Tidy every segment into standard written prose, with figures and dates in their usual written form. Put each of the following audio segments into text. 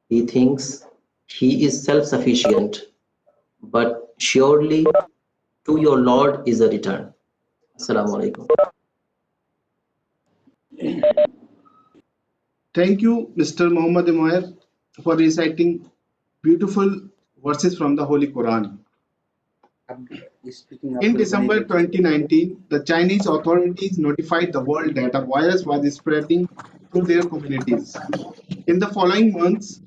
He thinks he is self-sufficient, but surely to your Lord is a return. Assalamu alaikum. Thank you, Mr. Mohammad, for reciting beautiful verses from the Holy Quran. In December 2019, the Chinese authorities notified the world that a virus was spreading through their communities. In the following months,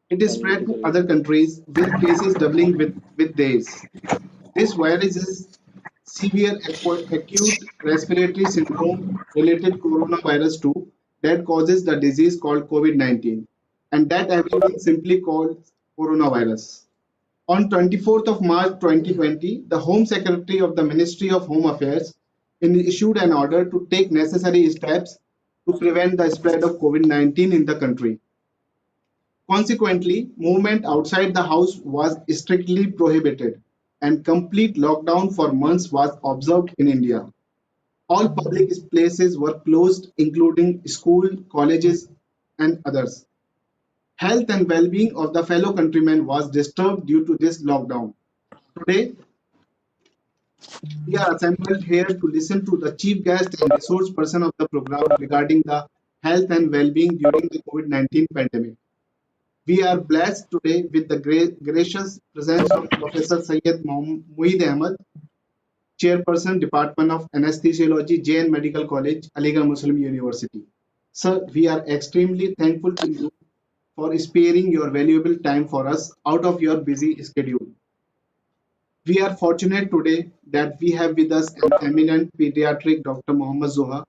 it is spread to other countries, with cases doubling with days. This virus is severe acute respiratory syndrome related coronavirus 2 that causes the disease called COVID-19 and that everyone simply calls coronavirus. On 24th of March 2020, the Home Secretary of the Ministry of Home Affairs issued an order to take necessary steps to prevent the spread of COVID-19 in the country. Consequently, movement outside the house was strictly prohibited and complete lockdown for months was observed in India. All public places were closed, including schools, colleges, and others. Health and well-being of the fellow countrymen was disturbed due to this lockdown. Today, we are assembled here to listen to the chief guest and resource person of the program regarding the health and well-being during the COVID-19 pandemic. We are blessed today with the gracious presence of Professor Syed Moied Ahmad, Chairperson, Department of Anaesthesiology, JN Medical College, Aligarh Muslim University. Sir, we are extremely thankful to you for sparing your valuable time for us out of your busy schedule. We are fortunate today that we have with us an eminent pediatric Dr. Mohammad Zoha,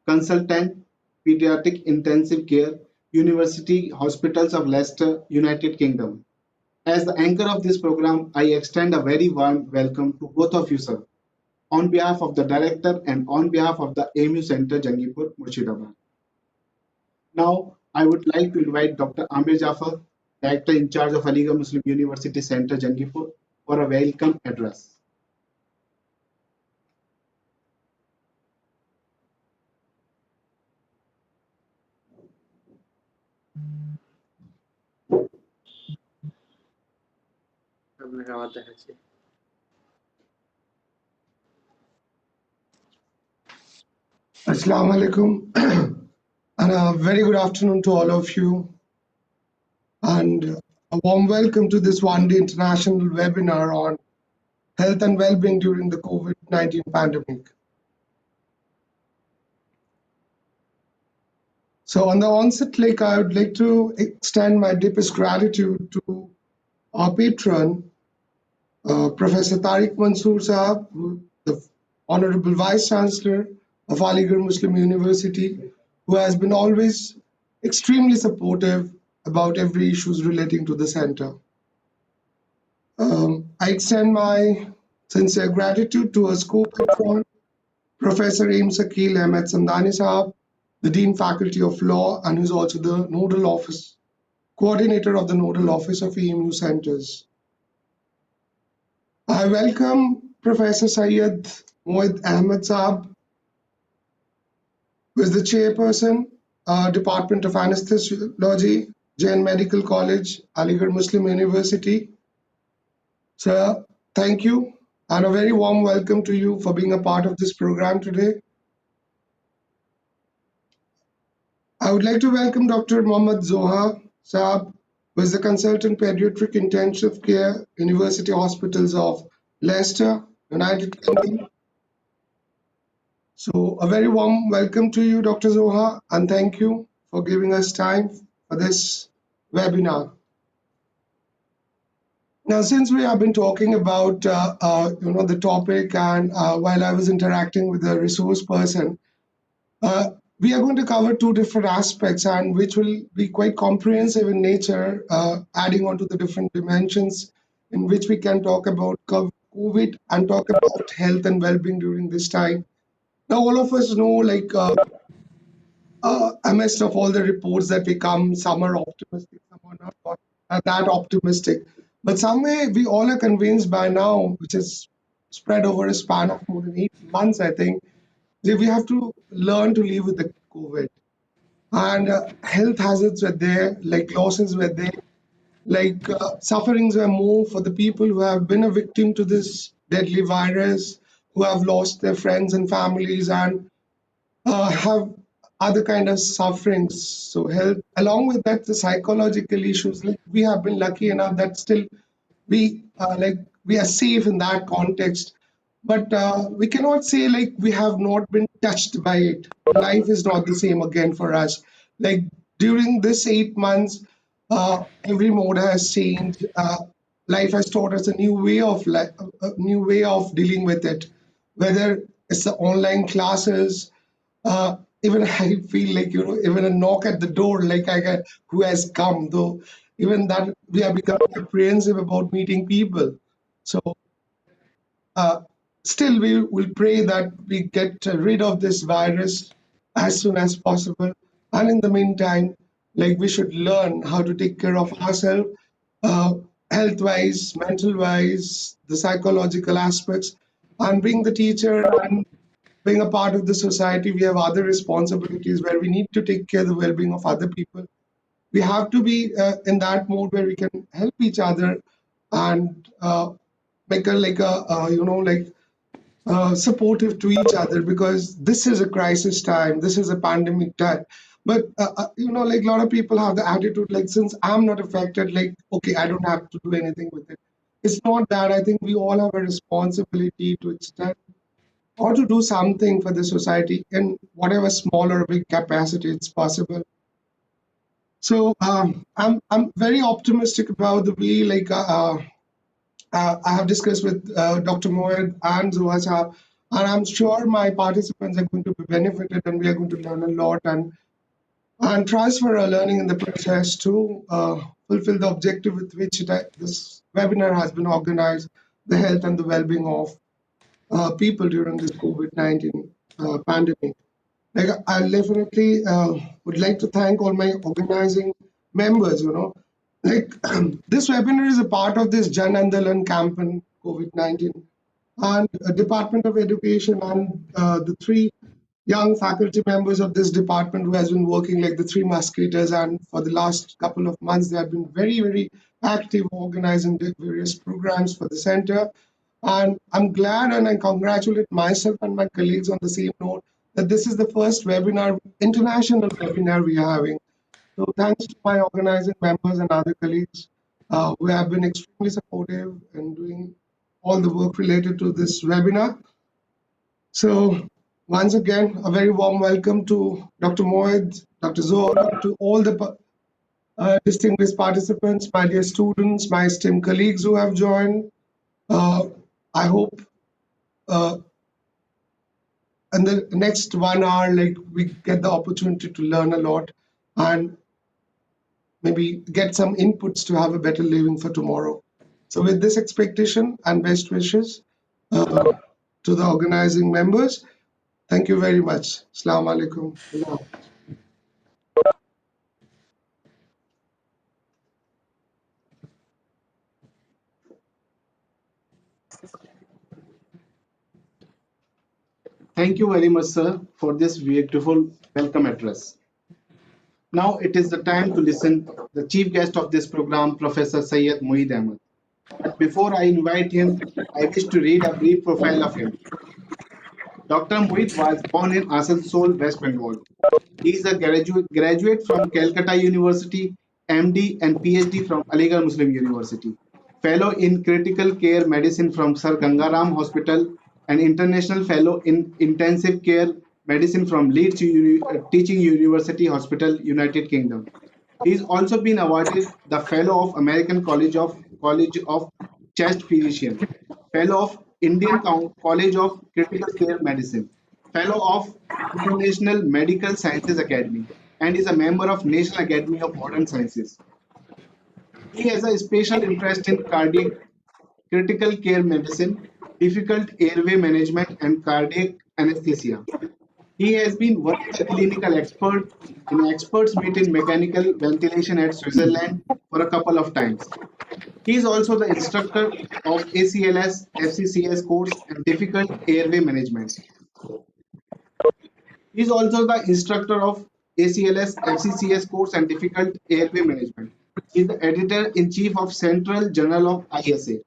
consultant, pediatric intensive care, University Hospitals of Leicester, United Kingdom. As the anchor of this program, I extend a very warm welcome to both of you, sir, on behalf of the director and on behalf of the AMU Center, Jangipur, Murshidabad. Now, I would like to invite Dr. Amir Jafar, Director in charge of Aligarh Muslim University Center, Jangipur, for a welcome address. Assalamu alaikum and a very good afternoon to all of you, and a warm welcome to this one-day international webinar on health and well-being during the COVID-19 pandemic. So on the onset click, I would like to extend my deepest gratitude to our patron, Professor Tariq Mansoor Sahab, the Honorable Vice Chancellor of Aligarh Muslim University, who has been always extremely supportive about every issues relating to the center. I extend my sincere gratitude to our co-patron, Professor Aim Sakil Ahmed Samdani Sahab, the Dean Faculty of Law, and who is also the Nodal Office, Coordinator of the Nodal Office of EMU Centers. I welcome Professor Syed Moied Ahmad Sahab, who is the Chairperson, Department of Anaesthesiology, JN Medical College, Aligarh Muslim University. Sir, thank you, and a very warm welcome to you for being a part of this program today. I would like to welcome Dr. Mohammad Zoha Sahab, who is the Consultant Paediatric Intensive Care, University Hospitals of Leicester, United Kingdom. So a very warm welcome to you, Dr. Zoha, and thank you for giving us time for this webinar. Now, since we have been talking about the topic, and while I was interacting with the resource person, we are going to cover two different aspects, and which will be quite comprehensive in nature, adding on to the different dimensions in which we can talk about COVID and talk about health and well-being during this time. Now, all of us know, amidst of all the reports that we come, some are optimistic, some are not that optimistic. But some way we all are convinced by now, which is spread over a span of more than 8 months, I think, that we have to learn to live with the COVID. and health hazards were there, like losses were there, like sufferings were more for the people who have been a victim to this deadly virus, who have lost their friends and families, and have other kind of sufferings. So health, along with that, the psychological issues. Like we have been lucky enough that still we are safe in that context, but we cannot say like we have not been touched by it. Life is not the same again for us. Like during this 8 months, every mode has changed. Life has taught us a new way of life, a new way of dealing with it. Whether it's the online classes, even I feel like even a knock at the door, like I get who has come. Though even that we are becoming apprehensive about meeting people. So uh, still, we will pray that we get rid of this virus as soon as possible. And in the meantime, like we should learn how to take care of ourselves, uh, health-wise, mental-wise, the psychological aspects, and being the teacher and being a part of the society, we have other responsibilities where we need to take care of the well-being of other people. We have to be in that mode where we can help each other and make a like a supportive to each other, because this is a crisis time, this is a pandemic time. But like a lot of people have the attitude like, since I'm not affected, like okay, I don't have to do anything with it. It's not that. I think we all have a responsibility to extend or to do something for the society in whatever small or big capacity it's possible. So I'm very optimistic about the way I have discussed with Dr. Moied and Zoha Saab, and I'm sure my participants are going to be benefited, and we are going to learn a lot and transfer our learning in the process to fulfill the objective with which this webinar has been organized: the health and the well-being of people during this COVID-19 pandemic. Like I definitely would like to thank all my organizing members. Like this webinar is a part of this Jan Andalan campaign COVID-19, and Department of Education and the three young faculty members of this department who has been working like the three musketeers, and for the last couple of months they have been very active organizing the various programs for the center. And I'm glad and I congratulate myself and my colleagues on the same note that this is the first webinar, international webinar we are having. So thanks to my organizing members and other colleagues who have been extremely supportive in doing all the work related to this webinar. So once again, a very warm welcome to Dr. Moied, Dr. Zoha, to all the distinguished participants, my dear students, my esteemed colleagues who have joined. I hope uh, in the next 1 hour, like we get the opportunity to learn a lot and maybe get some inputs to have a better living for tomorrow. So with this expectation and best wishes to the organizing members, thank you very much. Assalamu alaikum. Thank you very much, sir, for this beautiful welcome address. Now it is the time to listen the chief guest of this program, Professor Syed Moeed Ahmad. But before I invite him, I wish to read a brief profile of him. Dr. Moeed was born in Asansol, West Bengal. He is a graduate from Calcutta University, MD and PhD from Aligarh Muslim University, fellow in critical care medicine from Sir Gangaram Hospital, and international fellow in intensive care medicine from Leeds Teaching University Hospital, United Kingdom. He's also been awarded the Fellow of American College of Chest Physician, Fellow of Indian College of Critical Care Medicine, Fellow of International Medical Sciences Academy, and is a member of National Academy of Modern Sciences. He has a special interest in cardiac critical care medicine, difficult airway management, and cardiac anesthesia. He has been one of the clinical experts in experts meet in mechanical ventilation at Switzerland for a couple of times. He is also the instructor of ACLS, FCCS course and difficult airway management. He is also the instructor of ACLS, FCCS course and difficult airway management. He is the editor-in-chief of Central Journal of ISA.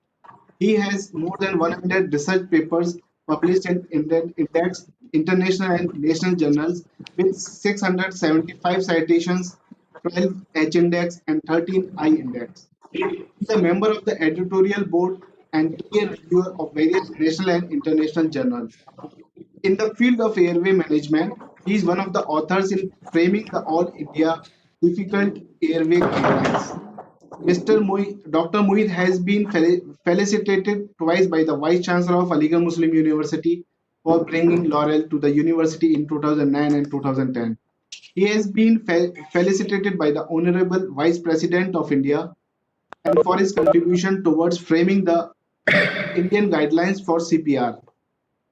He has more than 100 research papers published in index, international and national journals with 675 citations, 12 H-index and 13 I-index. He is a member of the editorial board and peer reviewer of various national and international journals. In the field of airway management, he is one of the authors in framing the All India Difficult Airway Guidelines. Dr. Moied has been felicitated twice by the Vice Chancellor of Aligarh Muslim University for bringing laurel to the university in 2009 and 2010. He has been felicitated by the Honorable Vice President of India and for his contribution towards framing the Indian guidelines for CPR.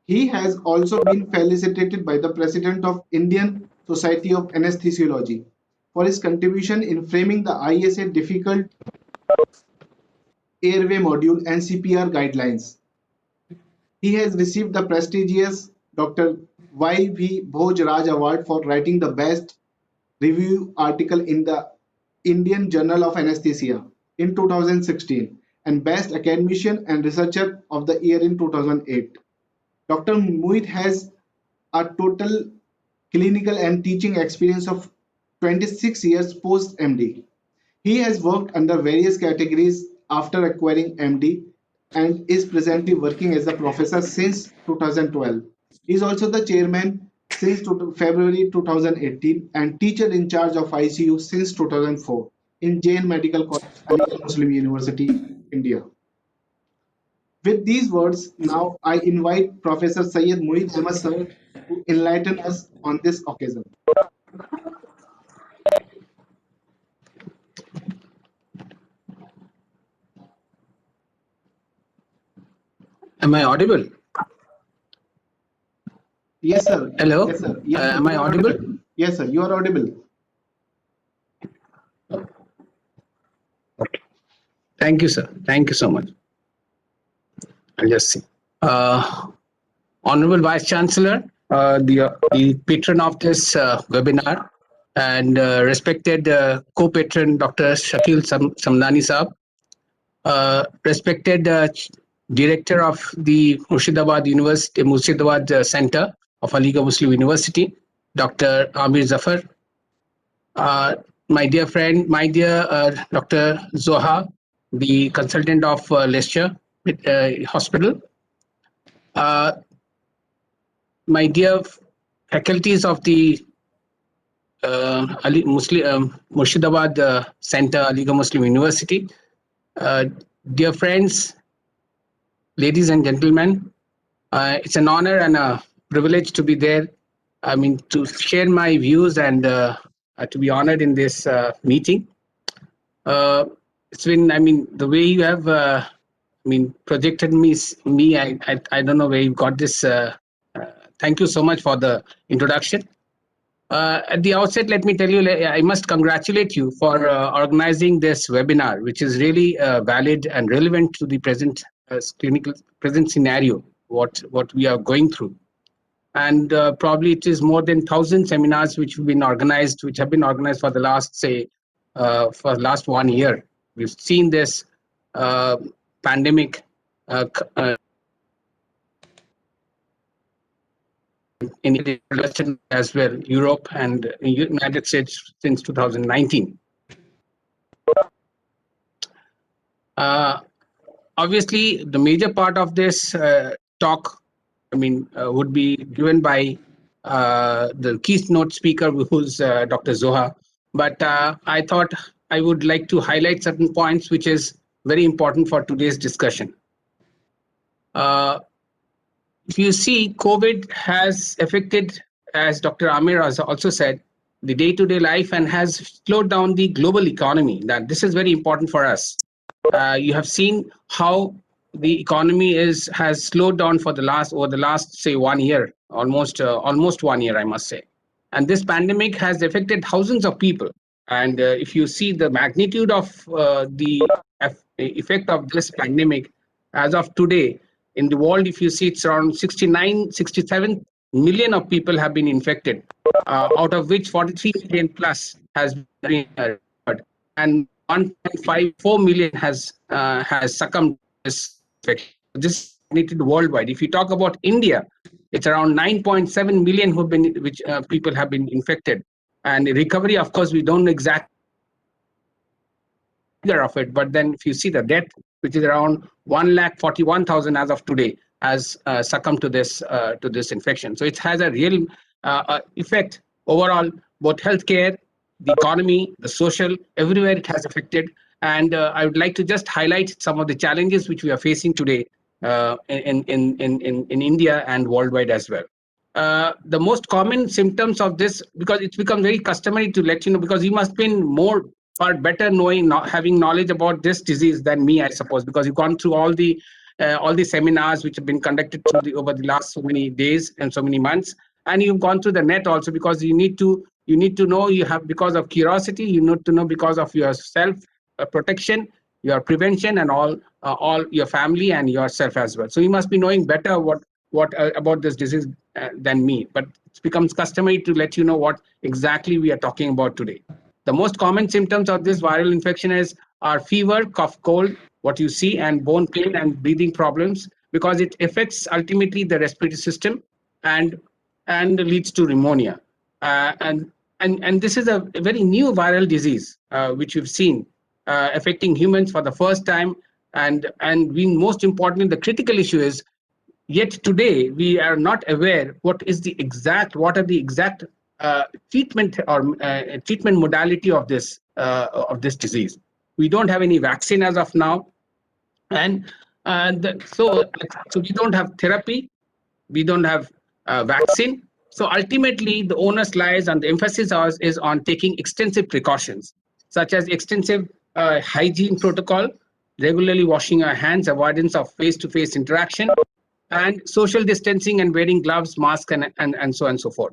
He has also been felicitated by the President of Indian Society of Anaesthesiology for his contribution in framing the ISA difficult airway module and CPR guidelines. He has received the prestigious Dr. Y.V. Bhoj Raj Award for writing the best review article in the Indian Journal of Anesthesia in 2016 and Best Academician and Researcher of the Year in 2008. Dr. Moied has a total clinical and teaching experience of 26 years post MD. He has worked under various categories after acquiring MD and is presently working as a professor since 2012. He is also the chairman since February 2018 and teacher in charge of ICU since 2004 in Jain Medical College, Aligarh Muslim University, India. With these words, now I invite Professor Syed Moied Ahmad sir to enlighten us on this occasion. Am I audible? Yes, sir. Hello? Yes, sir. Yes, sir. Am I audible? Yes, sir. You are audible. Thank you, sir. Thank you so much. I'll just see. Honorable Vice Chancellor, the patron of this webinar, and respected co-patron Dr. Shakil Samdani Saab, respected Director of the Murshidabad Center of Aligarh Muslim University, Dr. Amir Zafar, my dear friend, my dear Dr. Zoha, the consultant of Leicester Hospital, my dear faculties of the Murshidabad Center, Aligarh Muslim University, dear friends, ladies and gentlemen, it's an honor and a privilege to be there. I mean, to share my views and to be honored in this meeting. It's been, I mean, the way you have, projected me, I don't know where you got this. Thank you so much for the introduction. At the outset, let me tell you, I must congratulate you for organizing this webinar, which is really valid and relevant to the present present scenario, what we are going through. And probably it is more than 1,000 seminars which have been organized for the last, say, for last 1 year. We've seen this pandemic in Leicester as well, Europe and United States since 2019. Obviously, the major part of this talk, would be given by the keynote speaker, who's Dr. Zoha. But I thought I would like to highlight certain points which is very important for today's discussion. If you see, COVID has affected, as Dr. Amir has also said, the day-to-day life and has slowed down the global economy. That this is very important for us. You have seen how the economy has slowed down for over the last say 1 year, almost 1 year, I must say. And this pandemic has affected thousands of people. And if you see the magnitude of the effect of this pandemic, as of today, in the world, if you see, it's around 67 million of people have been infected. out of which 43 million plus has been recovered, and 1.54 million has succumbed to this infection. This is estimated worldwide. If you talk about India, it's around 9.7 million who've been, which people have been infected, and the recovery, of course, we don't know exactly of it, but then if you see the death, which is around 1,41,000 as of today, has succumbed to this infection. So it has a real effect overall, both healthcare, the economy, the social, everywhere it has affected. And I would like to just highlight some of the challenges which we are facing today in India and worldwide as well. The most common symptoms of this, because it's become very customary to let you know, because you must be more far better knowing, not having knowledge about this disease than me, I suppose, because you've gone through all the seminars which have been conducted over the last so many days and so many months, and you've gone through the net also, because you need to know, you have, because of curiosity, you need to know because of your self protection, your prevention, and all your family and yourself as well. So you must be knowing better what about this disease than me, but it becomes customary to let you know what exactly we are talking about today. The most common symptoms of this viral infection are fever, cough, cold, what you see, and bone pain and breathing problems, because it affects ultimately the respiratory system and leads to pneumonia. And this is a very new viral disease which we've seen affecting humans for the first time. And most importantly, the critical issue is, yet today we are not aware what are the exact treatment or treatment modality of this disease. We don't have any vaccine as of now, and so we don't have therapy, we don't have vaccine. So ultimately, the onus lies and the emphasis is on taking extensive precautions, such as extensive hygiene protocol, regularly washing our hands, avoidance of face-to-face interaction, and social distancing and wearing gloves, masks, and so on and so forth.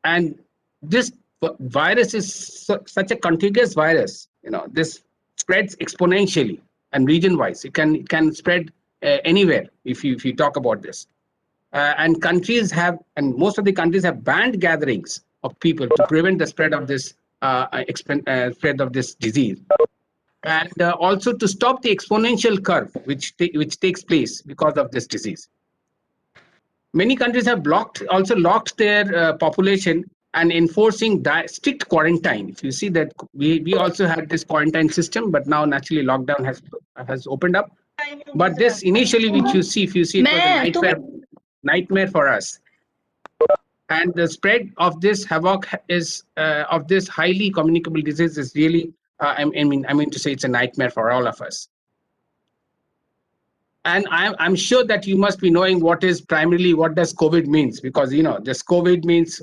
And this virus is such a contagious virus. This spreads exponentially and region-wise. It can spread anywhere if you talk about this. And most of the countries have banned gatherings of people to prevent the spread of this disease, and also to stop the exponential curve which takes place because of this disease. Many countries have also locked their population and enforcing strict quarantine. If you see that we also had this quarantine system, but now naturally lockdown has opened up. But this initially, which you see, if you see, it was a nightmare for us. And the spread of this havoc of this highly communicable disease is really, I mean to say, it's a nightmare for all of us. And I'm sure that you must be knowing what does COVID means, because this COVID means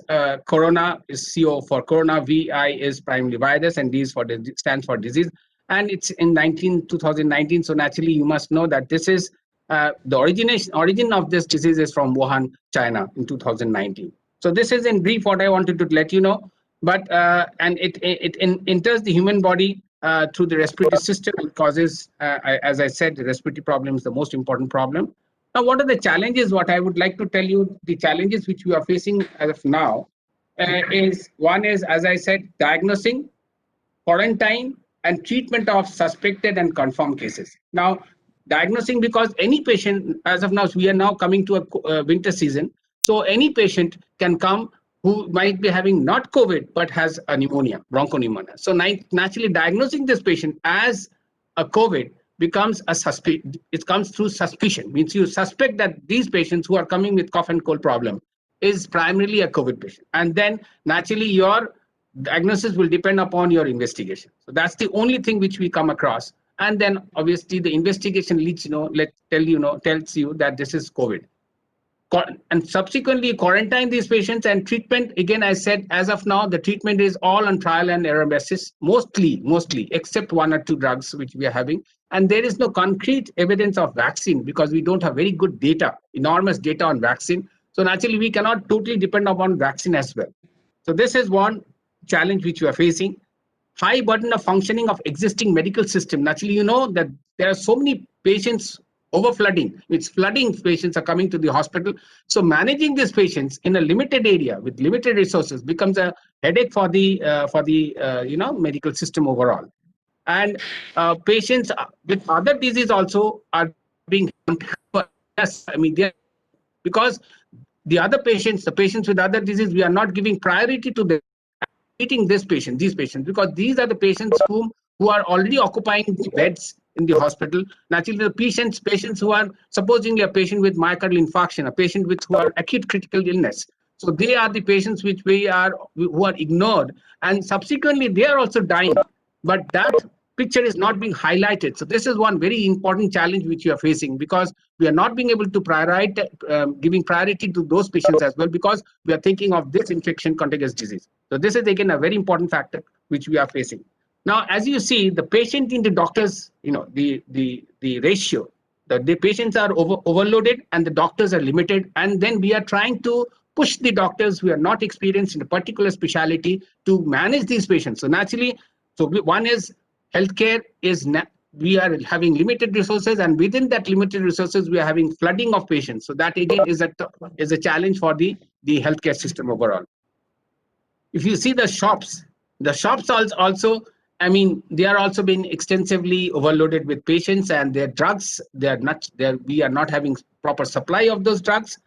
corona is CO for corona, VI is primarily virus, and D stands for disease, and it's in 2019. So naturally, you must know that this is the origin of this disease is from Wuhan, China, in 2019. So this is in brief what I wanted to let you know. But and it enters the human body through the respiratory system. It causes, as I said, the respiratory problem is the most important problem. Now, what are the challenges? What I would like to tell you, the challenges which we are facing as of now is, one is, as I said, diagnosing, quarantine, and treatment of suspected and confirmed cases. Now, diagnosing, because any patient, as of now, we are now coming to a winter season, so any patient can come who might be having not COVID, but has a pneumonia, bronchopneumonia. So naturally, diagnosing this patient as a COVID becomes a suspect. It comes through suspicion, means you suspect that these patients who are coming with cough and cold problem is primarily a COVID patient. And then naturally, your diagnosis will depend upon your investigation. So that's the only thing which we come across. And then obviously the investigation leads, tells you that this is COVID. And subsequently quarantine these patients, and treatment, again, I said, as of now, the treatment is all on trial and error basis, mostly, except one or two drugs which we are having. And there is no concrete evidence of vaccine, because we don't have very good data, enormous data on vaccine. So naturally, we cannot totally depend upon vaccine as well. So this is one challenge which we are facing. High burden of functioning of existing medical system. Naturally, that there are so many patients overflooding. It's flooding. Patients are coming to the hospital. So managing these patients in a limited area with limited resources becomes a headache for the medical system overall. And patients with other disease also are being yes, I mean, because the other patients, the patients with other disease, we are not giving priority to them, treating these patients, because these are the patients who are already occupying the beds in the hospital. Naturally, the patients who are supposedly a patient with myocardial infarction, a patient with who are acute critical illness. So they are the patients who are ignored, and subsequently they are also dying. But that picture is not being highlighted. So this is one very important challenge which we are facing, because we are not being able to prioritize, giving priority to those patients as well, because we are thinking of this infection contagious disease. So this is again a very important factor which we are facing. Now, as you see, the patient in the doctors, the ratio, the patients are overloaded and the doctors are limited, and then we are trying to push the doctors who are not experienced in a particular specialty to manage these patients. So naturally, one is healthcare is we are having limited resources, and within that limited resources, we are having flooding of patients. So that again is a challenge for the healthcare system overall. If you see the shops also, I mean, they are also being extensively overloaded with patients and their drugs. We are not having proper supply of those drugs,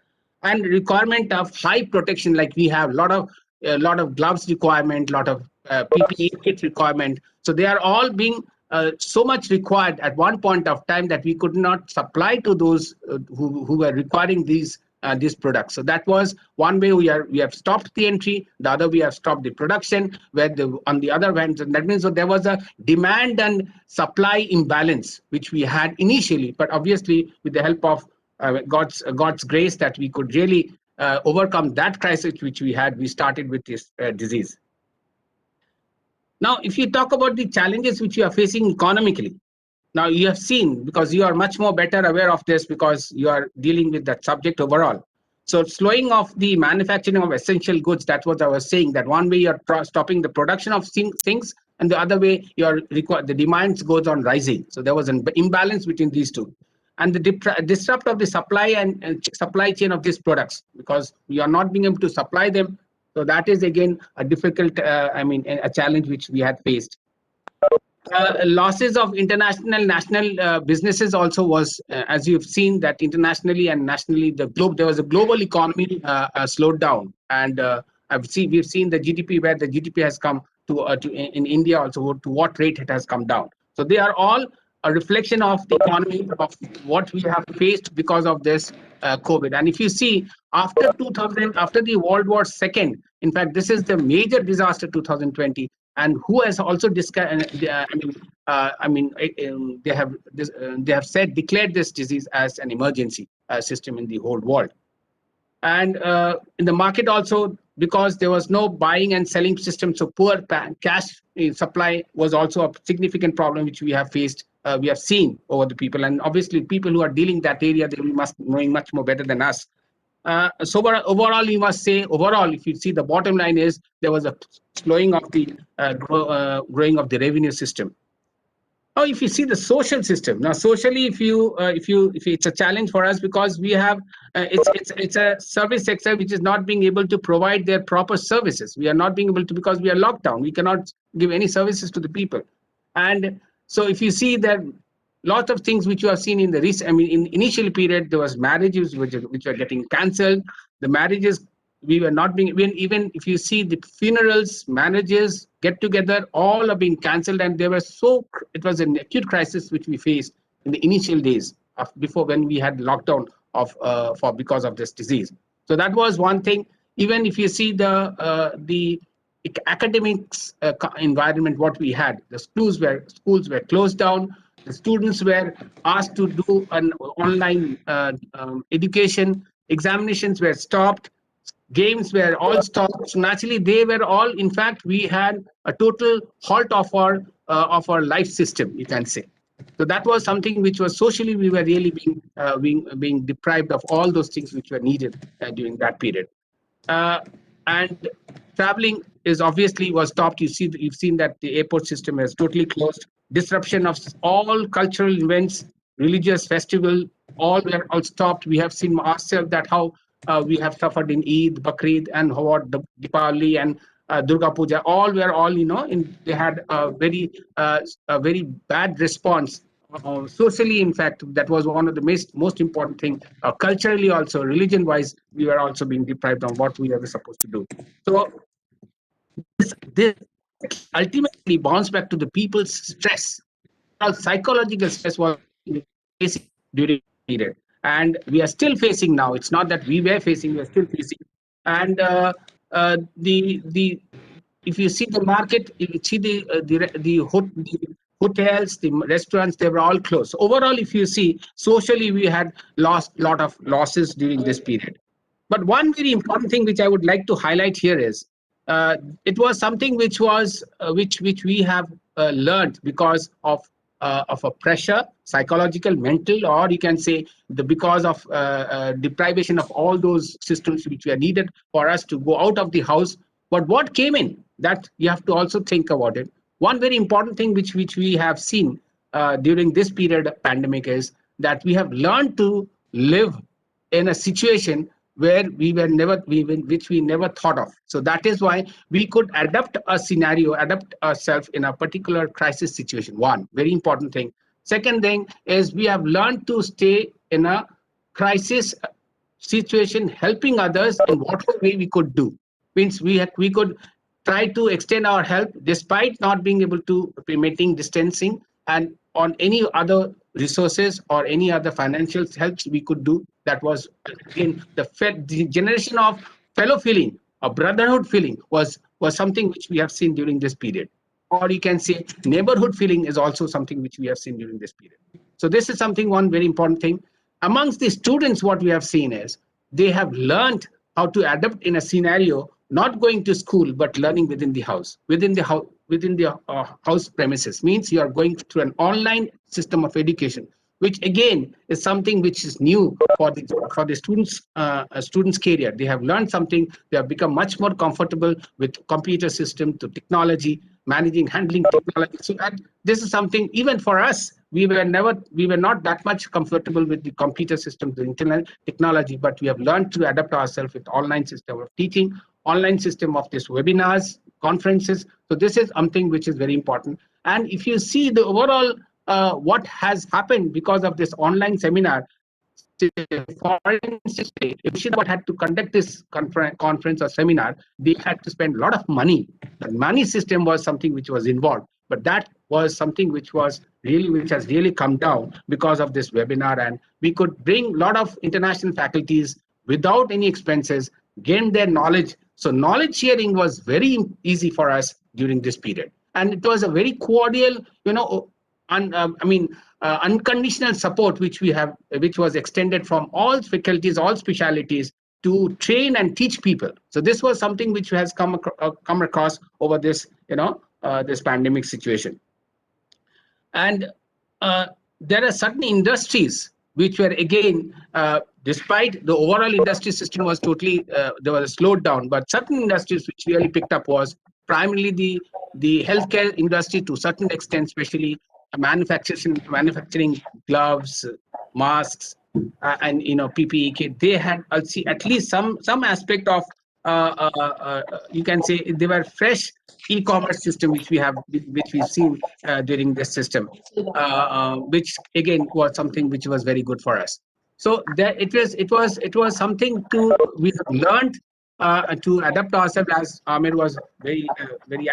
and requirement of high protection, like we have a lot of gloves requirement, lot of PPE kit requirement. So they are all being so much required at one point of time that we could not supply to those who were requiring these products. So that was one way we have stopped the entry. The other, we have stopped the production. On the other hand, that means there was a demand and supply imbalance which we had initially, but obviously with the help of God's grace, that we could really overcome that crisis which we had. We started with this disease. Now, if you talk about the challenges which you are facing economically, now you have seen, because you are much more better aware of this because you are dealing with that subject overall. So slowing of the manufacturing of essential goods, that's what I was saying, that one way you're stopping the production of things, and the other way the demands goes on rising. So there was an imbalance between these two. And the disrupt of the supply and supply chain of these products, because we are not being able to supply them. So that is again a difficult, a challenge which we had faced. Losses of international national businesses also was, as you've seen, that internationally and nationally, there was a global economy slowed down, and we've seen the GDP, where the GDP has come to in India also, to what rate it has come down. So they are all a reflection of the economy, of what we have faced because of this COVID. And if you see, after the World War II, in fact, this is the major disaster 2020, and who has also discussed. They have declared this disease as an emergency system in the whole world. And in the market also, because there was no buying and selling system, so poor cash supply was also a significant problem which we have faced. We have seen over the people, and obviously people who are dealing that area, they must knowing much more better than us. So overall, you must say, if you see, the bottom line is there was a slowing of the growing of the revenue system. Now, if you see the social system, now socially, if it's a challenge for us, because we have it's a service sector which is not being able to provide their proper services. We are not being able to, because we are locked down. We cannot give any services to the people. And so if you see that lot of things which you have seen in the in initial period, there was marriages which were getting cancelled. The marriages, we were not being, even if you see the funerals, marriages, get together, all are being cancelled, and it was an acute crisis which we faced in the initial days before, when we had lockdown because of this disease. So that was one thing. Even if you see the academics environment, what we had, the schools were closed down. The students were asked to do an online education. Examinations were stopped. Games were all stopped. So naturally, they were all. In fact, we had a total halt of our life system, you can say. So that was something which was socially, we were really being deprived of all those things which were needed during that period. And traveling was stopped. You've seen that the airport system is totally closed. Disruption of all cultural events, religious festival, all were all stopped. We have seen ourselves that how we have suffered in Eid, Bakrid, and what the Deepavali and Durga Puja. All were all they had a very bad response. Socially, in fact, that was one of the most important thing. Culturally, also religion-wise, we were also being deprived of what we were supposed to do. So this ultimately bounce back to the people's stress. Psychological stress was facing during the period, and we are still facing now. It's not that we were facing; we are still facing. And the if you see the market, if you see the hotels, the restaurants, they were all closed. Overall, if you see socially, we had lost a lot of losses during this period. But one very important thing which I would like to highlight here is it was something which was which we have learned because of a pressure, psychological, mental, or you can say because of deprivation of all those systems which were needed for us to go out of the house. But what came in, that you have to also think about it. One very important thing which we have seen during this period of pandemic is that we have learned to live in a situation where which we never thought of. So that is why we could adapt a scenario, adapt ourselves in a particular crisis situation. One very important thing. Second thing is we have learned to stay in a crisis situation, helping others in whatever way we could do. Means we could try to extend our help despite not being able to maintaining distancing, and on any other resources or any other financial helps we could do. That was again the generation of fellow feeling, a brotherhood feeling was something which we have seen during this period. Or you can say neighborhood feeling is also something which we have seen during this period. So this is something, one very important thing. Amongst the students, what we have seen is they have learned how to adapt in a scenario, not going to school, but learning within the house, within the house premises. Means you are going through an online system of education, which again is something which is new for the students career. They have learned something. They have become much more comfortable with computer system, to technology, managing, handling technology. So that this is something even for us. We were not that much comfortable with the computer system, the internet technology, but we have learned to adapt ourselves with online system of teaching, online system of this webinars, conferences. So this is something which is very important. And if you see the overall what has happened because of this online seminar, for instance, if Murshidabad had to conduct this conference or seminar, they had to spend a lot of money. The money system was something which was involved, but that was something which has really come down because of this webinar, and we could bring a lot of international faculties without any expenses, gain their knowledge. So knowledge sharing was very easy for us during this period, and it was a very cordial, unconditional support which was extended from all faculties, all specialities, to train and teach people. So this was something which has come across over this this pandemic situation. And there are certain industries which were again, despite the overall industry system was totally there was a slowed down, but certain industries which really picked up was primarily the healthcare industry to a certain extent, especially manufacturing gloves, masks, and PPE kit. They had at least some aspect of you can say they were fresh e-commerce system which we've seen during this system, which again was something which was very good for us. So there it was something we have learned to adapt ourselves. As Ahmed was very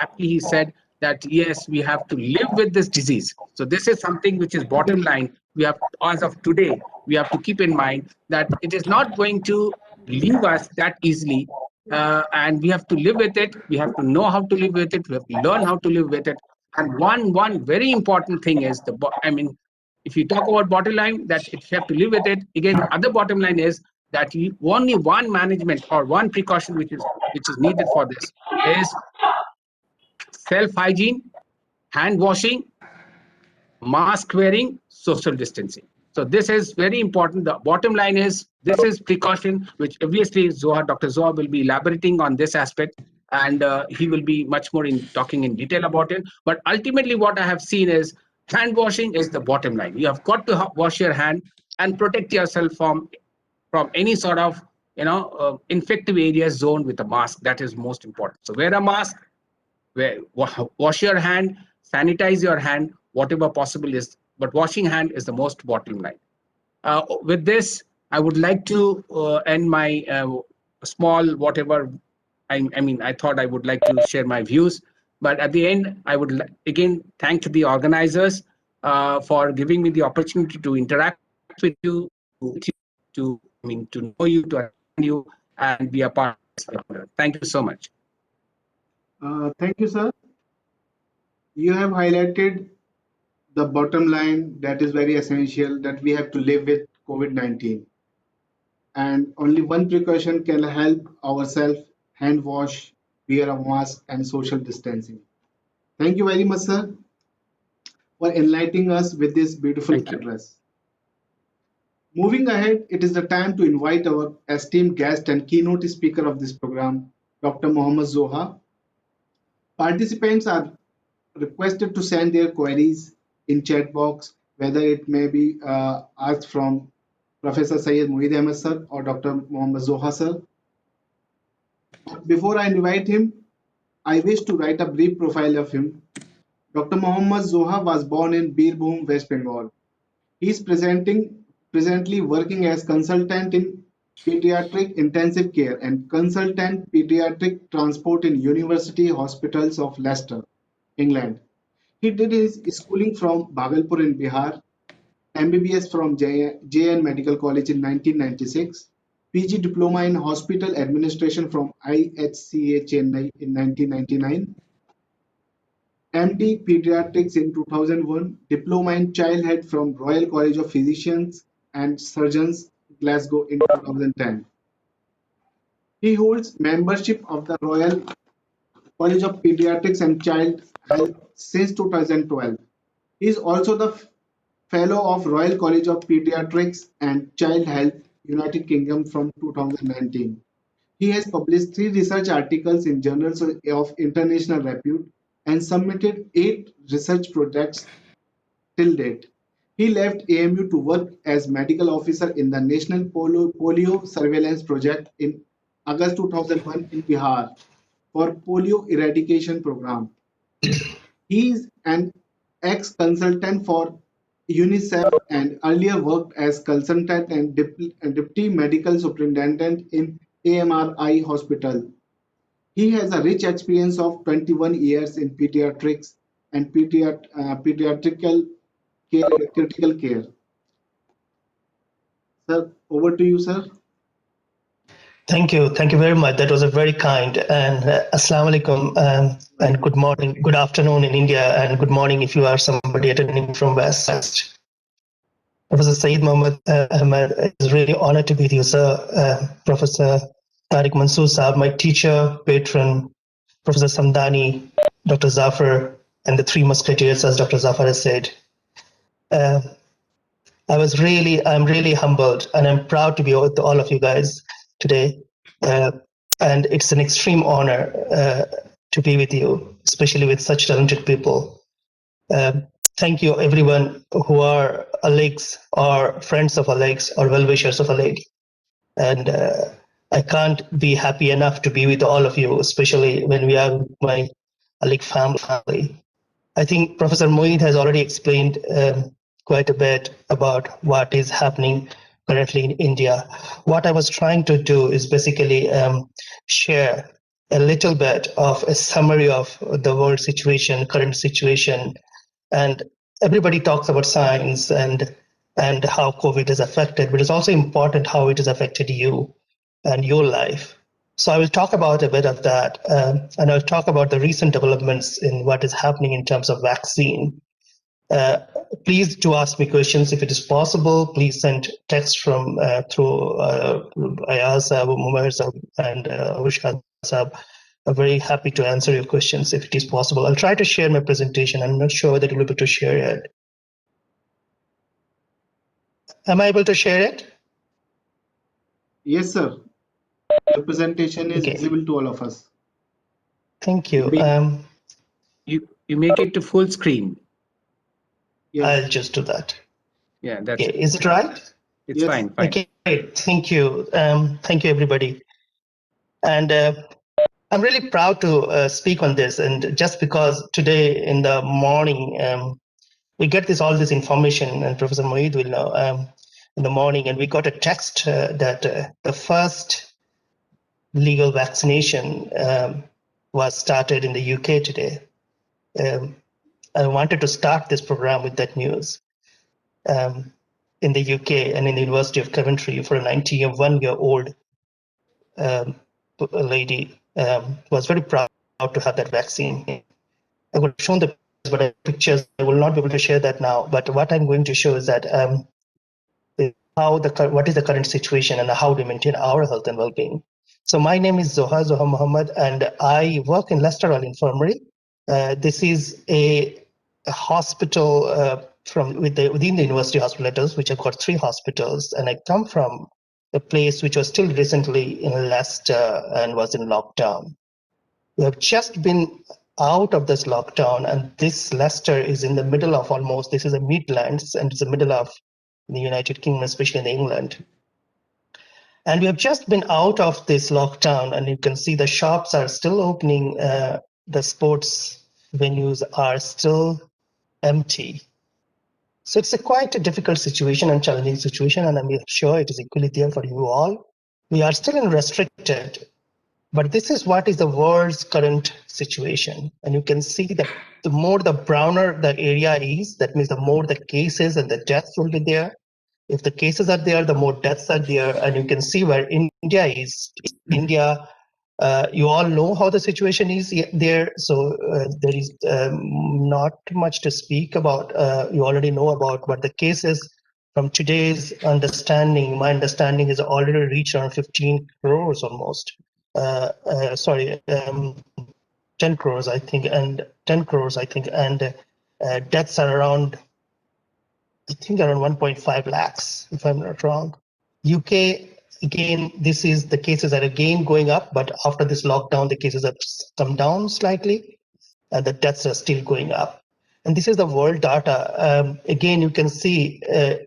aptly he said that yes, we have to live with this disease. So this is something which is bottom line. We have, as of today, we have to keep in mind that it is not going to leave us that easily, and we have to live with it. We have to know how to live with it. We have to learn how to live with it. And one very important thing is if you talk about bottom line, that if you have to live with it, again, the other bottom line is that only one management or one precaution which is needed for this is self hygiene, hand washing, mask wearing, social distancing. So this is very important. The bottom line is this is precaution, which obviously Dr. Zoha will be elaborating on this aspect, and he will be much more talking in detail about it. But ultimately, what I have seen is hand washing is the bottom line. You have got to wash your hand and protect yourself from any sort of infective areas zone with a mask. That is most important. So wear a mask, wash your hand, sanitize your hand, whatever possible is. But washing hand is the most bottom line. With this, I would like to end my small whatever. I thought I would like to share my views, but at the end, I would again thank the organizers for giving me the opportunity to interact with you, to know you, to understand you, and be a part of this. Thank you so much. Thank you, sir. You have highlighted the bottom line that is very essential, that we have to live with COVID-19. And only one precaution can help ourselves: hand wash, wear a mask, and social distancing. Thank you very much, sir, for enlightening us with this beautiful Thank you. address. Moving ahead, it is the time to invite our esteemed guest and keynote speaker of this program, Dr. Mohammad Zoha. Participants are requested to send their queries in chat box, whether it may be asked from Professor Syed Moied Ahmad sir or Dr. Mohammad Zoha sir. Before I invite him, I wish to write a brief profile of him. Dr. Mohammad Zoha was born in Birbhum, West Bengal. He is presently working as consultant in pediatric intensive care and consultant pediatric transport in University Hospitals of Leicester, England. He did his schooling from Bhagalpur in Bihar, MBBS from JN Medical College in 1996, PG Diploma in Hospital Administration from IHCA Chennai in 1999, MD Pediatrics in 2001, Diploma in Child Health from Royal College of Physicians and Surgeons, Glasgow in 2010. He holds membership of the Royal College of Pediatrics and Child Health since 2012. He is also the Fellow of Royal College of Paediatrics and Child Health, United Kingdom from 2019. He has published 3 research articles in journals of international repute and submitted 8 research projects till date. He left AMU to work as medical officer in the National Polio Surveillance Project in August 2001 in Bihar for polio eradication program. He is an ex-consultant for UNICEF and earlier worked as consultant and deputy medical superintendent in AMRI Hospital. He has a rich experience of 21 years in pediatrics and pediatrical care, critical care. Sir, over to you, sir. Thank you. Thank you very much. That was a very kind. And Assalamu alaikum and good morning, good afternoon in India, and good morning if you are somebody attending from West. Professor Syed Mohammad Ahmad, it's really honored to be with you, sir. Professor Tariq Mansoor Saab, my teacher, patron, Professor Samdani, Dr. Zafar, and the 3 musketeers, as Dr. Zafar has said. I'm really humbled, and I'm proud to be with all of you guys today. And it's an extreme honor to be with you, especially with such talented people. Thank you, everyone who are colleagues or friends of colleagues or well-wishers of colleagues. And I can't be happy enough to be with all of you, especially when we are my colleague family. I think Professor Moied has already explained quite a bit about what is happening currently in India. What I was trying to do is basically share a little bit of a summary of the world situation, current situation, and everybody talks about science and how COVID is affected, but it's also important how it has affected you and your life. So I will talk about a bit of that, and I'll talk about the recent developments in what is happening in terms of vaccine. Please do ask me questions if it is possible. Please send text from through Ayaz Sahab, Mohammad Sahab, and Avishkan Sahab. I'm very happy to answer your questions if it is possible. I'll try to share my presentation. I'm not sure that you'll be able to share it. Am I able to share it? Yes, sir. The presentation is visible to all of us. Thank you. You make it to full screen. Yeah. I'll just do that. Yeah, that's Okay, is it right? it's Yes. fine. Okay, great. Thank you. Thank you, everybody. And I'm really proud to speak on this. And just because today in the morning, we get all this information, and Professor Moied will know, in the morning, and we got a text that the first legal vaccination was started in the UK today. I wanted to start this program with that news. In the UK and in the University of Coventry for a 91-year-old lady was very proud to have that vaccine. I would have shown the pictures. I will not be able to share that now. But what I'm going to show is that what is the current situation and how to maintain our health and well-being. So my name is Zoha Mohammad, and I work in Leicester Infirmary. This is a hospital within the university hospitals, which have got 3 hospitals, and I come from a place which was still recently in Leicester and was in lockdown. We have just been out of this lockdown, and this Leicester is in the middle of this is the Midlands, and it's the middle of the United Kingdom, especially in England. And we have just been out of this lockdown, and you can see the shops are still opening, the sports venues are still empty. So it's quite a difficult situation and challenging situation, and I'm sure it is equally there for you all. We are still in restricted, but this is what is the world's current situation. And you can see that the more the browner the area is, that means the more the cases and the deaths will be there. If the cases are there, the more deaths are there. And you can see where India is. India, you all know how the situation is there. So there is not much to speak about. You already know about what the cases. From today's understanding, my understanding is already reached around 15 crores almost. 10 crores, I think, and 10 crores, I think, and deaths are around, I think, around 1.5 lakhs, if I'm not wrong. UK, again, this is the cases are again going up, but after this lockdown, the cases have come down slightly, and the deaths are still going up. And this is the world data. Again, you can see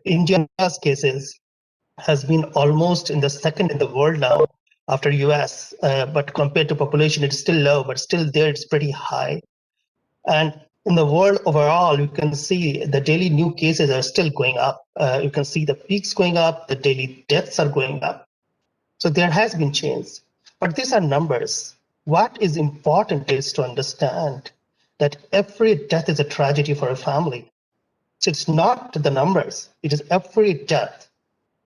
India's cases has been almost in the second in the world now after US, but compared to population, it's still low, but still there it's pretty high. And in the world overall, you can see the daily new cases are still going up. You can see the peaks going up, the daily deaths are going up. So there has been change, but these are numbers. What is important is to understand that every death is a tragedy for a family. So it's not the numbers, it is every death.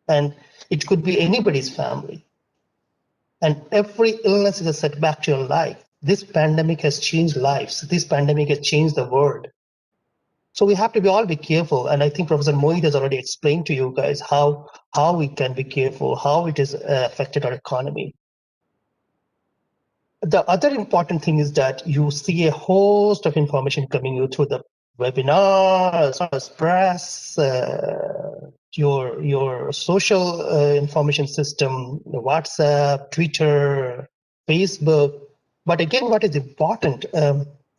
And it could be anybody's family. And every illness is a setback to your life. This pandemic has changed lives. This pandemic has changed the world. So we have to all be careful. And I think Professor Moied has already explained to you guys how we can be careful, how it has affected our economy. The other important thing is that you see a host of information coming you through the webinars, press, your social information system, WhatsApp, Twitter, Facebook. But again, what is important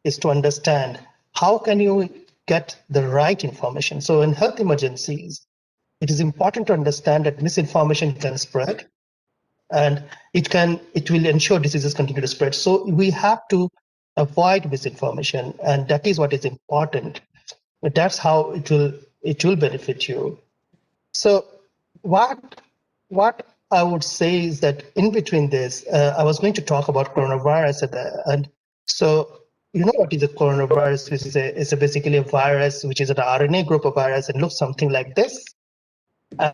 is to understand how can you get the right information. So in health emergencies, it is important to understand that misinformation can spread, and it will ensure diseases continue to spread. So we have to avoid misinformation, and that is what is important. That's how it will benefit you. So what I would say is that in between this, I was going to talk about coronavirus, and so you know what is a coronavirus? It's basically a virus which is an RNA group of virus and looks something like this.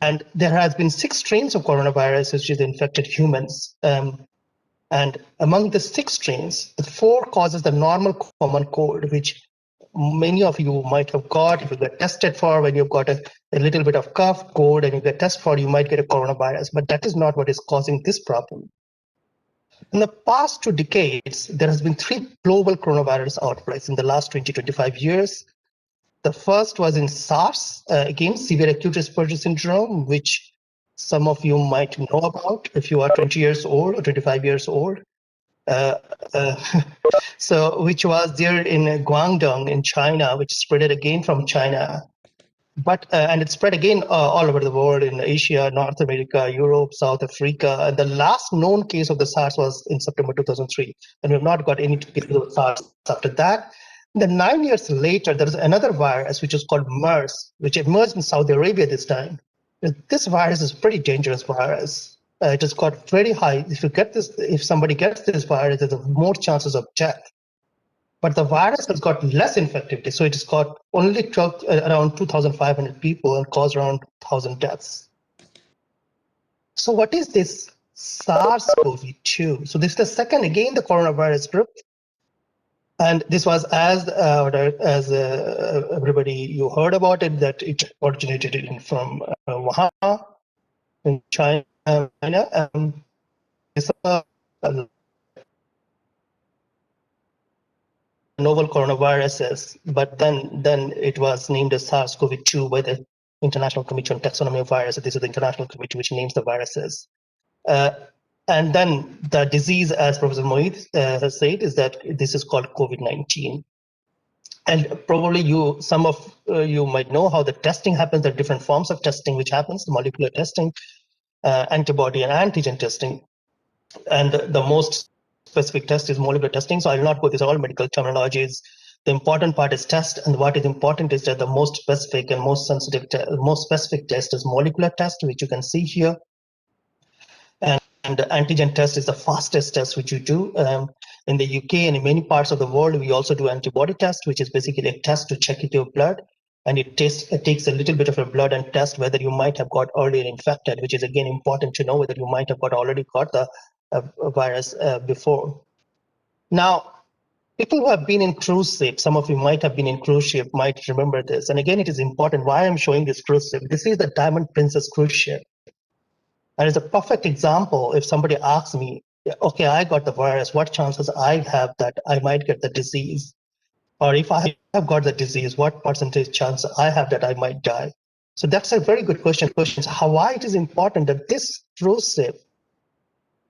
And there has been 6 strains of coronavirus which has infected humans. And among the 6 strains, the 4 causes the normal common cold, which many of you might have got if you get tested for. When you've got a little bit of cough, cold, and you get tested for, you might get a coronavirus. But that is not what is causing this problem. In the past 2 decades, there has been 3 global coronavirus outbreaks in the last 20-25 years. The first was in SARS, again, severe acute respiratory syndrome, which some of you might know about if you are 20 years old or 25 years old. So which was there in Guangdong in China, which spread again from China But and it spread again all over the world in Asia, North America, Europe, South Africa. And the last known case of the SARS was in September 2003, and we've not got any cases of SARS after that. Then 9 years later, there is another virus which is called MERS, which emerged in Saudi Arabia this time. This virus is a pretty dangerous virus. It has got very high. If somebody gets this virus, there's more chances of death. But the virus has got less infectivity, so it has got only around 2,500 people and caused around 1,000 deaths. So what is this SARS-CoV-2? So this is the second, again, the coronavirus group. And this was as everybody you heard about it, that it originated from Wuhan in China. It's a novel coronaviruses, but then it was named as SARS-CoV-2 by the International Committee on Taxonomy of Viruses. This is the international committee which names the viruses. And then the disease, as Professor Moied has said, is that this is called COVID-19. And probably some of you might know how the testing happens. There are different forms of testing which happens, the molecular testing, antibody and antigen testing. And the most specific test is molecular testing. So I will not go through all medical terminologies. The important part is test, and what is important is that the most specific and most sensitive, most specific test is molecular test, which you can see here. And the antigen test is the fastest test which you do. In the UK and in many parts of the world, we also do antibody test, which is basically a test to check your blood. And it takes a little bit of your blood and test whether you might have got earlier infected, which is again important to know whether you might have already got the virus before. Now, people who have been in cruise ship, some of you might have been in cruise ship, might remember this. And again, it is important why I'm showing this cruise ship. This is the Diamond Princess cruise ship. And it's a perfect example. If somebody asks me, okay, I got the virus, what chances I have that I might get the disease? Or if I have got the disease, what percentage chance I have that I might die? So that's a very good question. Why it is important that this cruise ship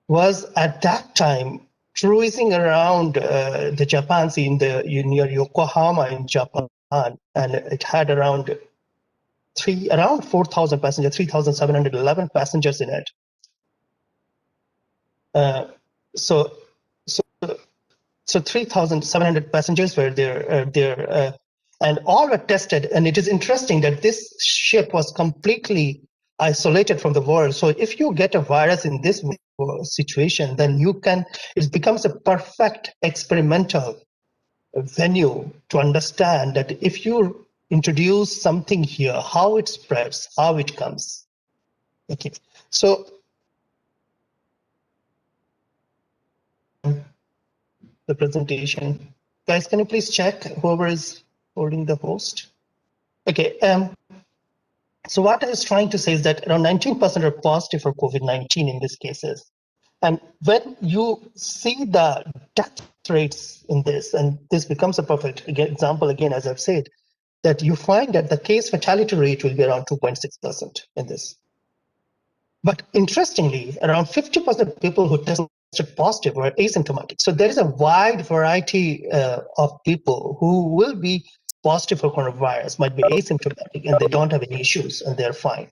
was at that time cruising around the Japan Sea near Yokohama in Japan, and it had around 4,000 passengers, 3,711 passengers in it. So 3,700 passengers were there, and all were tested. And it is interesting that this ship was completely isolated from the world. So if you get a virus in this situation, then it becomes a perfect experimental venue to understand that if you introduce something here, how it spreads, how it comes. Okay, so the presentation. Guys, can you please check whoever is holding the host? Okay, so what I was trying to say is that around 19% are positive for COVID-19 in these cases. And when you see the death rates in this, and this becomes a perfect example again, as I've said, that you find that the case fatality rate will be around 2.6% in this. But interestingly, around 50% of people who tested positive were asymptomatic. So there is a wide variety of people who will be positive for coronavirus, might be asymptomatic, and they don't have any issues, and they're fine.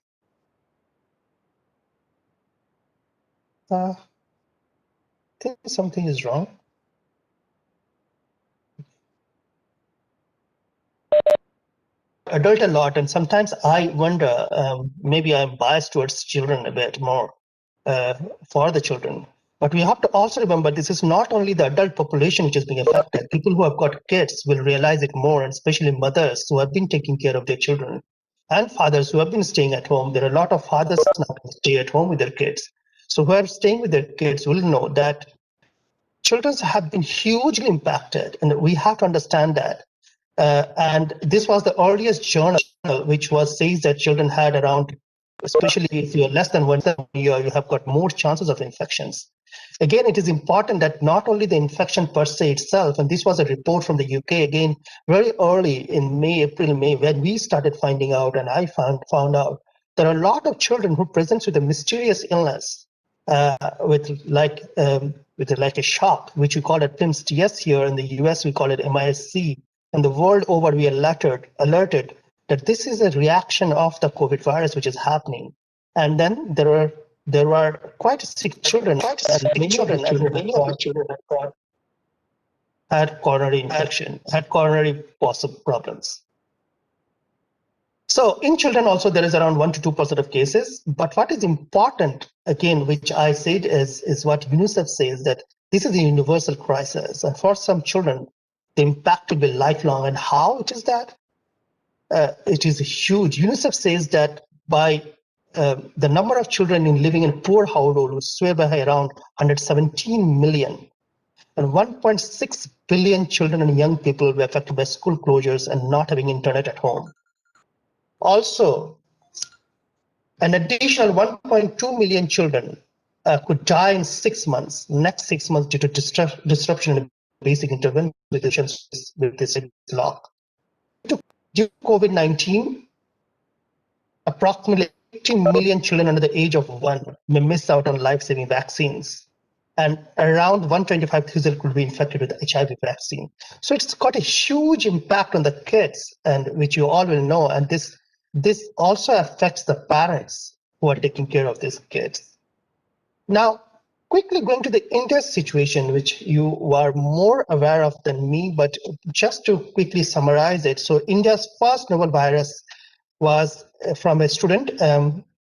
I think something is wrong. Adult a lot, and sometimes I wonder, maybe I'm biased towards children a bit more for the children. But we have to also remember this is not only the adult population which is being affected. People who have got kids will realize it more, and especially mothers who have been taking care of their children and fathers who have been staying at home. There are a lot of fathers now who stay at home with their kids. So who are staying with their kids will know that children have been hugely impacted, and we have to understand that. And this was the earliest journal which says that children had around, especially if you're less than 1 year, you have got more chances of infections. Again, it is important that not only the infection per se itself, and this was a report from the UK again, very early in April, May, when we started finding out, and I found out, there are a lot of children who present with a mysterious illness, with a shock, which we call it PIMS-TS here. In the US, we call it MIS-C. And the world over, we alerted that this is a reaction of the COVID virus which is happening. And then there were quite sick children, and many of the children had coronary infection, had coronary problems. So in children also there is around 1 to 2% of cases. But what is important, again, which I said is what UNICEF says, that this is a universal crisis. And for some children, the impact will be lifelong. And how it is that? It is huge. UNICEF says that by the number of children living in poor households will sway by around 117 million. And 1.6 billion children and young people were affected by school closures and not having internet at home. Also, an additional 1.2 million children could die in 6 months, next 6 months, due to disruption in basic interventions with this lock. Due to COVID-19, approximately 18 million children under the age of 1 may miss out on life-saving vaccines, and around 125,000 could be infected with the HIV vaccine. So it's got a huge impact on the kids, and which you all will know. And this also affects the parents who are taking care of these kids. Now, quickly going to the India situation, which you are more aware of than me, but just to quickly summarize it. So India's first novel virus was from a student,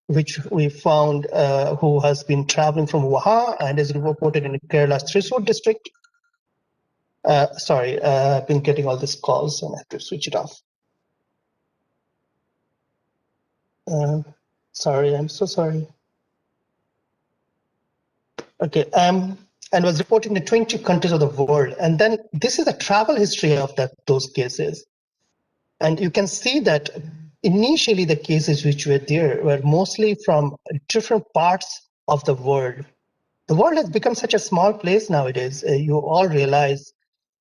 which we found who has been traveling from Wuhan and is reported in Kerala's Thrissur district. Sorry, I've been getting all these calls and I have to switch it off. Sorry, I'm so sorry. Okay, and was reported in 20 countries of the world. And then this is the travel history of those cases. And you can see that initially the cases which were there were mostly from different parts of the world. The world has become such a small place nowadays. You all realize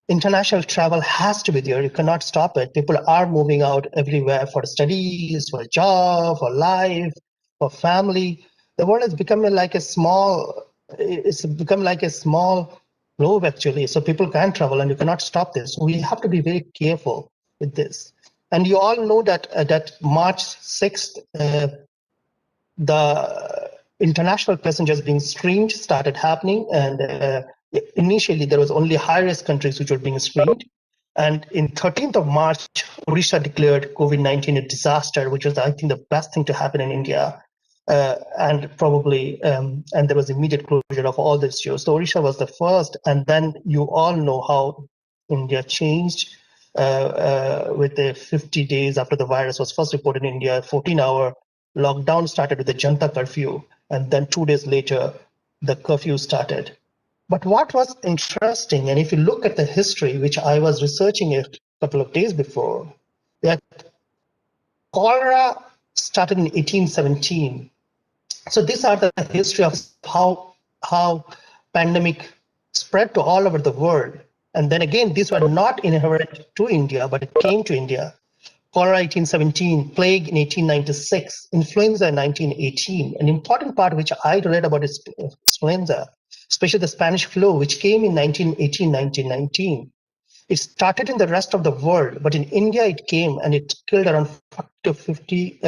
international travel has to be there. You cannot stop it. People are moving out everywhere for studies, for a job, for life, for family. The world has become like a small, it's become like a small globe actually. So people can travel and you cannot stop this. We have to be very careful with this. And you all know that that March 6th, the international passengers being screened started happening. And initially there was only high-risk countries which were being screened. And in 13th of March, Odisha declared COVID-19 a disaster, which was, I think, the best thing to happen in India. And there was immediate closure of all the shows. So Odisha was the first. And then you all know how India changed with the 50 days after the virus was first reported in India, 14-hour lockdown started with the Janta curfew. And then 2 days later, the curfew started. But what was interesting, and if you look at the history, which I was researching a couple of days before, that cholera started in 1817. So these are the history of how pandemic spread to all over the world. And then again, these were not inherent to India, but it came to India. Cholera 1817, plague in 1896, influenza in 1918. An important part which I read about is influenza, especially the Spanish flu, which came in 1918, 1919. It started in the rest of the world, but in India it came and it killed around 40 to 50,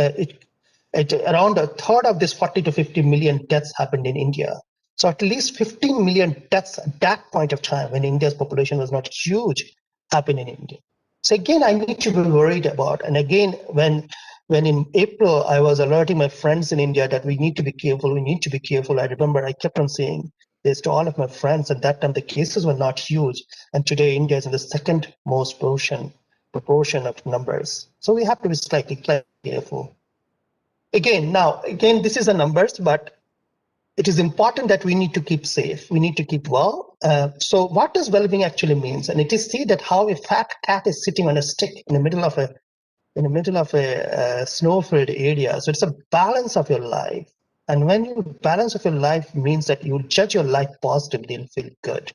around a third of this 40 to 50 million deaths happened in India. So at least 15 million deaths at that point of time, when India's population was not huge, happened in India. So again, I need to be worried about. And again, when in April, I was alerting my friends in India that we need to be careful, we need to be careful. I remember I kept on saying this to all of my friends. At that time, the cases were not huge. And today, India is in the second most proportion of numbers. So we have to be slightly careful. Again, this is the numbers, but it is important that we need to keep safe. We need to keep well. So what does well-being actually means? And it is see that how a fat cat is sitting on a stick in the middle of a snow-filled area. So it's a balance of your life. And when you balance of your life means that you judge your life positively and feel good.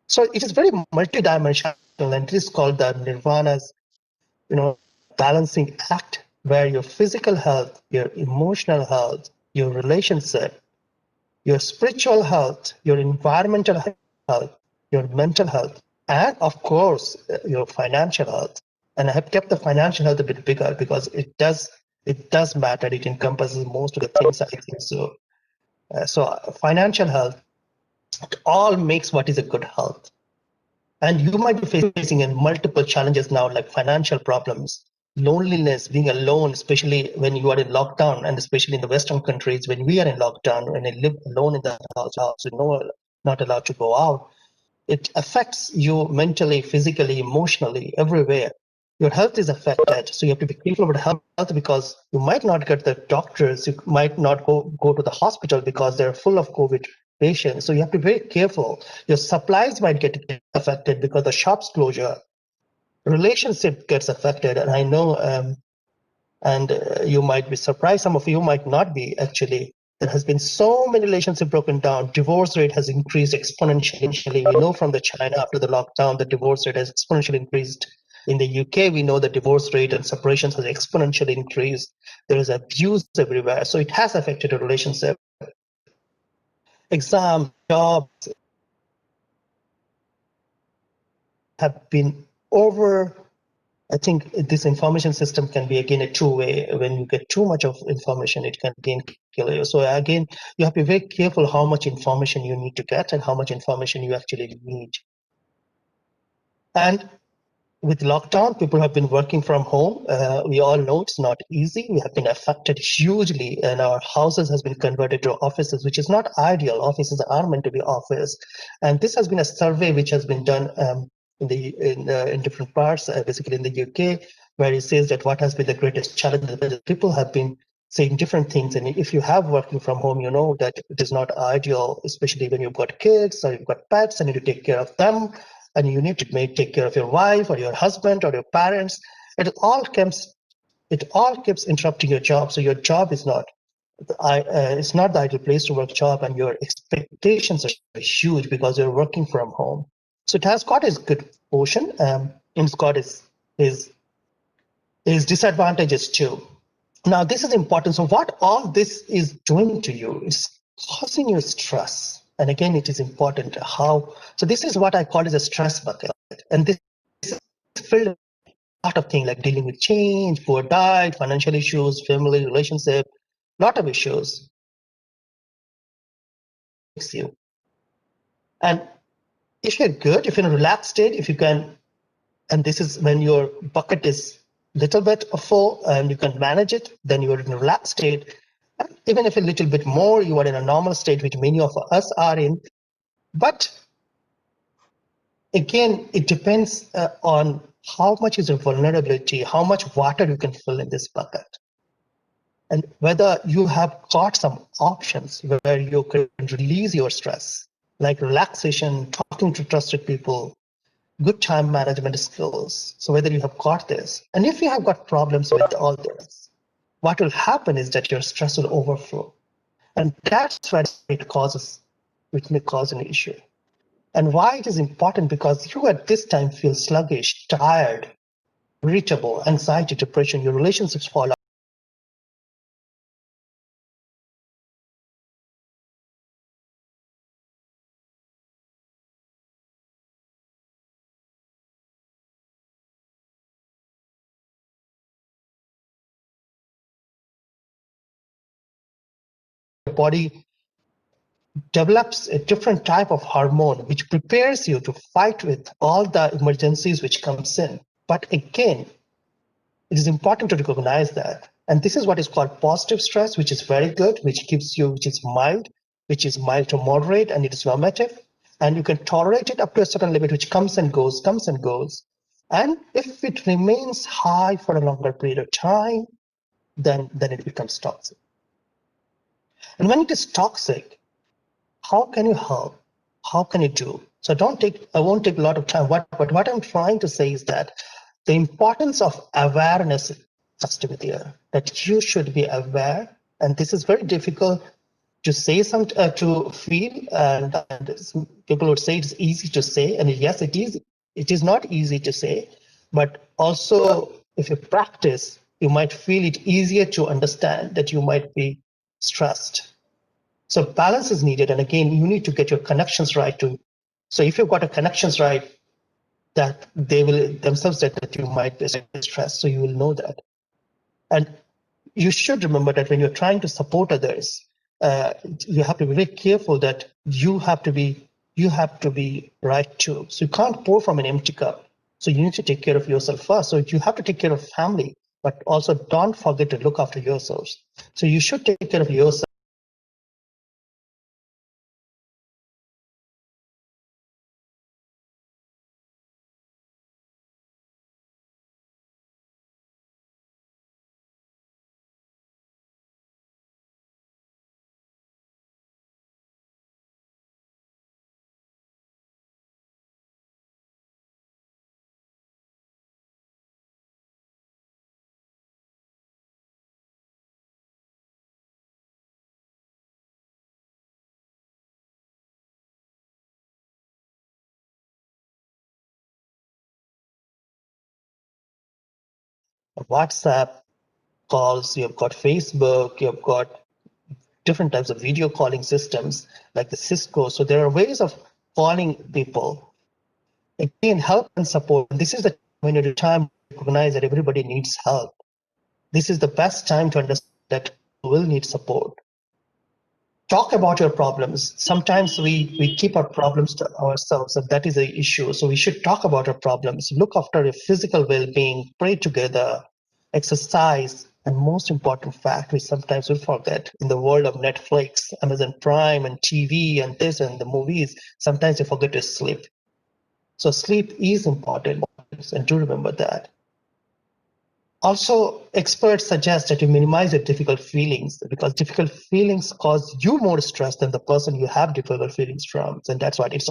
So it is very multidimensional, and it is called the nirvana's, balancing act, where your physical health, your emotional health, your relationship, your spiritual health, your environmental health, your mental health, and of course, your financial health And I have kept the financial health a bit bigger because it does matter. It encompasses most of the things, I think. So financial health, it all makes what is a good health. And you might be facing multiple challenges now, like financial problems, loneliness, being alone, especially when you are in lockdown, and especially in the Western countries, when we are in lockdown, when I live alone in the house, not allowed to go out. It affects you mentally, physically, emotionally, everywhere. Your health is affected. So you have to be careful about health because you might not get the doctors. You might not go to the hospital because they're full of COVID patients. So you have to be very careful. Your supplies might get affected because the shops closure. Relationship gets affected. And I know, you might be surprised, some of you might not be actually. There has been so many relationships broken down. Divorce rate has increased exponentially. We know from the China after the lockdown, the divorce rate has exponentially increased. In the UK, we know the divorce rate and separations has exponentially increased. There is abuse everywhere. So it has affected a relationship. Exam, jobs have been over. I think this information system can be again a two-way. When you get too much of information, it can again kill you. So again, you have to be very careful how much information you need to get and how much information you actually need. And with lockdown, people have been working from home. We all know it's not easy. We have been affected hugely, and our houses has been converted to offices, which is not ideal. Offices are meant to be office, and this has been a survey which has been done in different parts, basically in the UK, where it says that what has been the greatest challenge. People have been saying different things, and if you have working from home, you know that it is not ideal, especially when you've got kids or you've got pets and you need to take care of them. And you need to take care of your wife or your husband or your parents. It all keeps interrupting your job. So your job is not, it's not the ideal place to work job, and your expectations are huge because you're working from home. So it has got its good portion, and it's got its disadvantages too. Now this is important. So what all this is doing to you is causing you stress. And again, it is important how. So this is what I call as a stress bucket, and this is filled with a lot of things like dealing with change, poor diet, financial issues, family relationship, lot of issues. You. And if you're good, if you're in a relaxed state, if you can, and this is when your bucket is little bit full and you can manage it, then you're in a relaxed state. And even if a little bit more, you are in a normal state, which many of us are in. But again, it depends on how much is your vulnerability, how much water you can fill in this bucket, and whether you have got some options where you can release your stress, like relaxation, talking to trusted people, good time management skills. So whether you have got this, and if you have got problems with all this, what will happen is that your stress will overflow. And that's where it may cause an issue. And why it is important, because you at this time feel sluggish, tired, irritable, anxiety, depression, your relationships fall out. Your body develops a different type of hormone which prepares you to fight with all the emergencies which comes in. But again, it is important to recognize that. And this is what is called positive stress, which is very good, which is mild to moderate, and it is normative. And you can tolerate it up to a certain limit, which comes and goes. And if it remains high for a longer period of time, then it becomes toxic. And when it is toxic, how can you help? How can you do? So I won't take a lot of time. But what I'm trying to say is that the importance of awareness has to be there, that you should be aware. And this is very difficult to say, to feel, and people would say it's easy to say. And yes, it is. It is not easy to say, but also if you practice, you might feel it easier to understand that you might be stressed. So balance is needed. And again, you need to get your connections right too. So if you've got your connections right, that they will themselves say that you might be stressed, so you will know that. And you should remember that when you're trying to support others, you have to be very careful that you have to be right too. So you can't pour from an empty cup. So you need to take care of yourself first. So you have to take care of family, but also don't forget to look after yourselves. So you should take care of yourself. WhatsApp calls, you've got Facebook, you've got different types of video calling systems like the Cisco. So there are ways of calling people. Again, help and support. This is the when you're time to recognize that everybody needs help. This is the best time to understand that you will need support. Talk about your problems. Sometimes we keep our problems to ourselves, and that is the issue. So we should talk about our problems, look after your physical well-being, pray together, exercise, and most important fact, we sometimes will forget in the world of Netflix, Amazon Prime, and TV, and this and the movies, sometimes you forget to sleep. So sleep is important, and do remember that. Also, experts suggest that you minimize your difficult feelings because difficult feelings cause you more stress than the person you have difficult feelings from. And that's what it's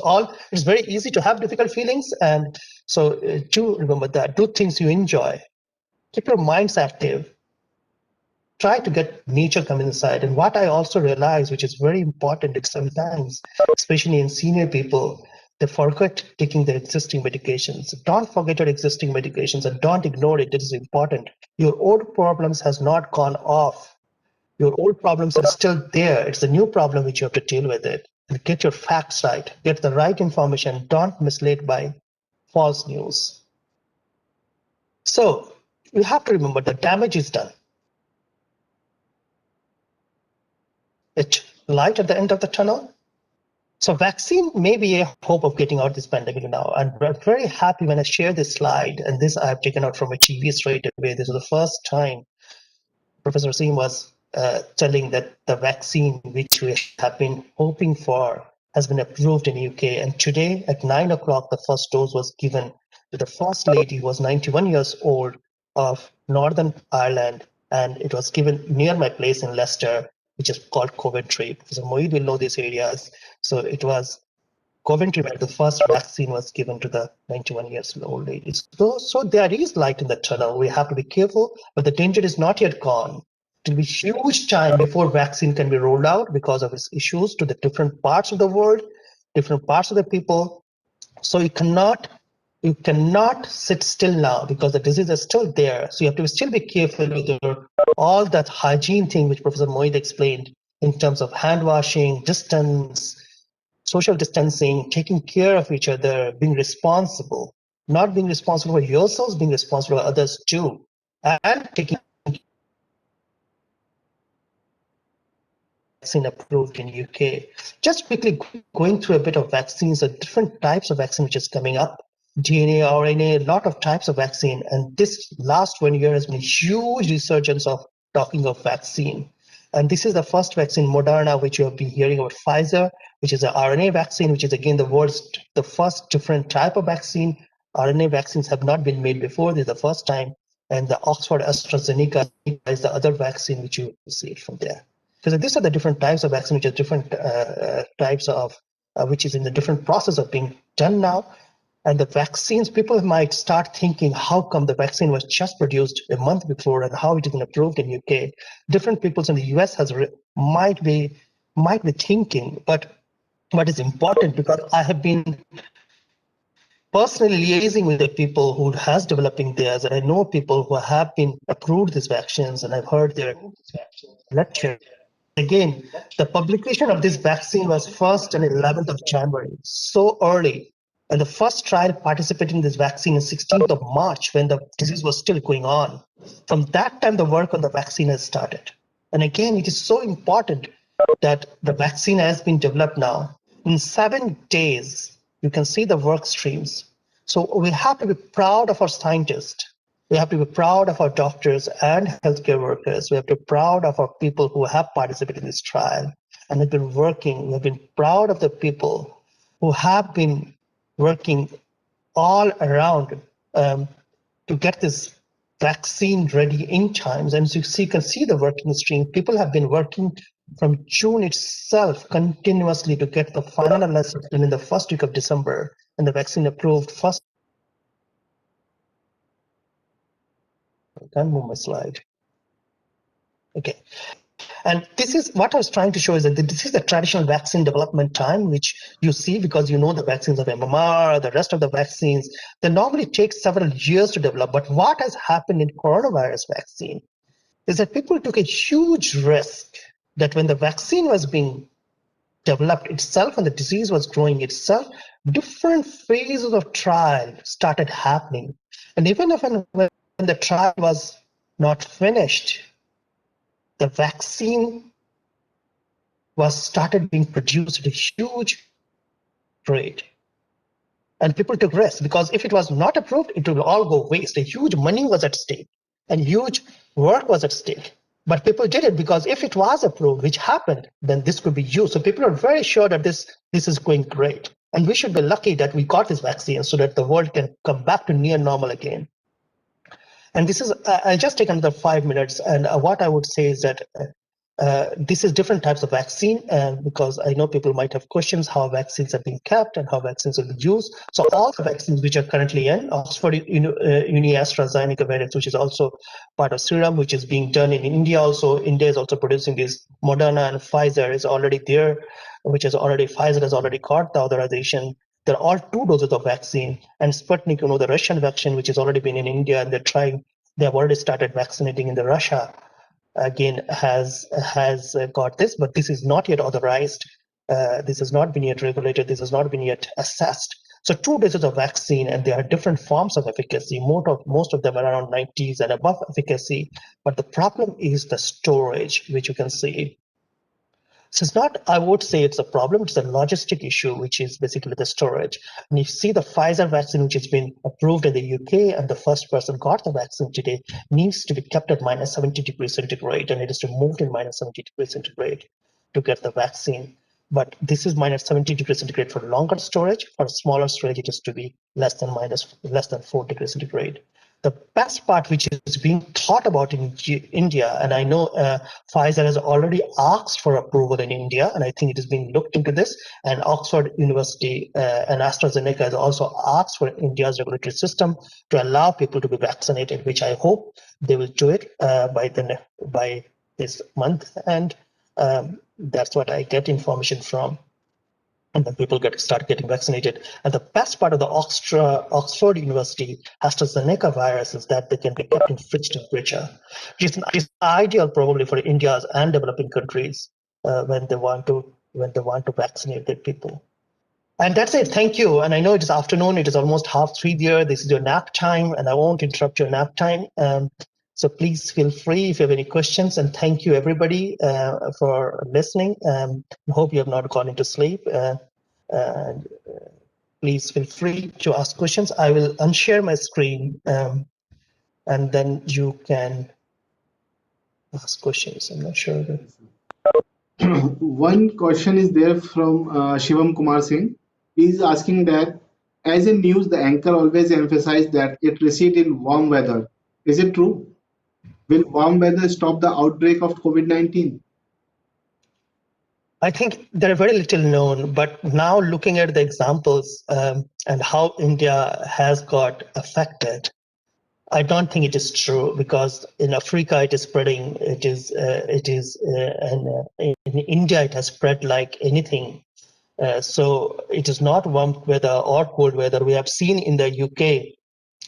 very easy to have difficult feelings. And so do remember that. Do things you enjoy. Keep your minds active. Try to get nature come inside. And what I also realize, which is very important, is sometimes, especially in senior people, they forget taking their existing medications. Don't forget your existing medications and don't ignore it. It is important. Your old problems has not gone off. Your old problems are still there. It's a new problem which you have to deal with it. And get your facts right. Get the right information. Don't mislead by false news. So you have to remember the damage is done. It's light at the end of the tunnel. So vaccine may be a hope of getting out this pandemic now. And I'm very happy when I share this slide, and this I've taken out from a TV straight away. This is the first time Professor Seem was telling that the vaccine which we have been hoping for has been approved in UK. And today at 9 o'clock, the first dose was given to the first lady who was 91 years old of Northern Ireland. And it was given near my place in Leicester, which is called Coventry. Professor Moied will know these areas. So it was Coventry where the first vaccine was given to the 91 years old lady. So there is light in the tunnel. We have to be careful, but the danger is not yet gone. It will be huge time before vaccine can be rolled out because of its issues to the different parts of the world, different parts of the people. So you cannot sit still now because the disease is still there. So you have to still be careful with all that hygiene thing which Professor Moied explained in terms of hand washing, distance, social distancing, taking care of each other, being responsible, not being responsible for yourselves, being responsible for others too, and taking vaccine approved in UK. Just quickly going through a bit of vaccines, the different types of vaccine which is coming up, DNA, RNA, a lot of types of vaccine. And this last 1 year has been a huge resurgence of talking of vaccine. And this is the first vaccine, Moderna, which you have been hearing about Pfizer, which is an RNA vaccine, which is again the first different type of vaccine. RNA vaccines have not been made before. This is the first time. And the Oxford AstraZeneca is the other vaccine which you see from there. So these are the different types of vaccine, which are different types of, which is in the different process of being done now. And the vaccines, people might start thinking, how come the vaccine was just produced a month before and how it isn't approved in UK? Different peoples in the US might be thinking, but what is important, because I have been personally liaising with the people who has developing theirs, and I know people who have been approved these vaccines, and I've heard their lecture. Again, the publication of this vaccine was first on 11th of January, so early. And the first trial participated in this vaccine on 16th of March when the disease was still going on. From that time, the work on the vaccine has started. And again, it is so important that the vaccine has been developed now. In 7 days, you can see the work streams. So we have to be proud of our scientists. We have to be proud of our doctors and healthcare workers. We have to be proud of our people who have participated in this trial and have been working. We have been proud of the people who have been working all around to get this vaccine ready in times. And as you can see the working stream. People have been working from June itself continuously to get the final analysis done in the first week of December, and the vaccine approved first. I can't move my slide. Okay. And this is what I was trying to show is that this is the traditional vaccine development time, which you see because you know the vaccines of MMR, the rest of the vaccines, they normally take several years to develop. But what has happened in coronavirus vaccine is that people took a huge risk that when the vaccine was being developed itself and the disease was growing itself, different phases of trial started happening. And even if when the trial was not finished, the vaccine was started being produced at a huge rate. And people took risks because if it was not approved, it would all go waste. A huge money was at stake and huge work was at stake. But people did it because if it was approved, which happened, then this could be used. So people are very sure that this is going great. And we should be lucky that we got this vaccine so that the world can come back to near normal again. And this is, I'll just take another 5 minutes. And what I would say is that this is different types of vaccine, because I know people might have questions how vaccines are being kept and how vaccines will be used. So all the vaccines which are currently in Oxford AstraZeneca variants, which is also part of Serum, which is being done in India also. India is also producing this. Moderna and Pfizer is already there, Pfizer has already got the authorization. They're all 2 doses of vaccine. And Sputnik, the Russian vaccine, which has already been in India, and they have already started vaccinating in the Russia. Again, has got this, but this is not yet authorized. This has not been yet regulated. This has not been yet assessed. So 2 doses of vaccine, and there are different forms of efficacy. Most of them are around 90s and above efficacy. But the problem is the storage, which you can see. So it's not, I would say it's a problem, it's a logistic issue, which is basically the storage. And you see the Pfizer vaccine, which has been approved in the UK, and the first person got the vaccine today, needs to be kept at minus 70 degrees centigrade, and it is removed in minus 70 degrees centigrade to get the vaccine. But this is minus 70 degrees centigrade for longer storage. For smaller storage, it is to be less than 4 degrees centigrade. The best part, which is being thought about in India, and I know Pfizer has already asked for approval in India, and I think it is being looked into this, and Oxford University and AstraZeneca has also asked for India's regulatory system to allow people to be vaccinated, which I hope they will do it by this month, and that's what I get information from. And then people start getting vaccinated. And the best part of the Oxford University AstraZeneca virus is that they can be kept in fridge temperature, which is ideal probably for India's and developing countries when they want to vaccinate their people. And that's it. Thank you. And I know it is afternoon. It is almost 3:30 there. This is your nap time, and I won't interrupt your nap time. So please feel free if you have any questions. And thank you, everybody, for listening. I hope you have not gone into sleep. And please feel free to ask questions. I will unshare my screen, and then you can ask questions. I'm not sure. One question is there from Shivam Kumar Singh. He is asking that, as in news, the anchor always emphasized that it receded in warm weather. Is it true? Will warm weather stop the outbreak of COVID-19? I think they're very little known, but now looking at the examples and how India has got affected, I don't think it is true, because in Africa it is spreading. And in India it has spread like anything. So it is not warm weather or cold weather. We have seen in the UK,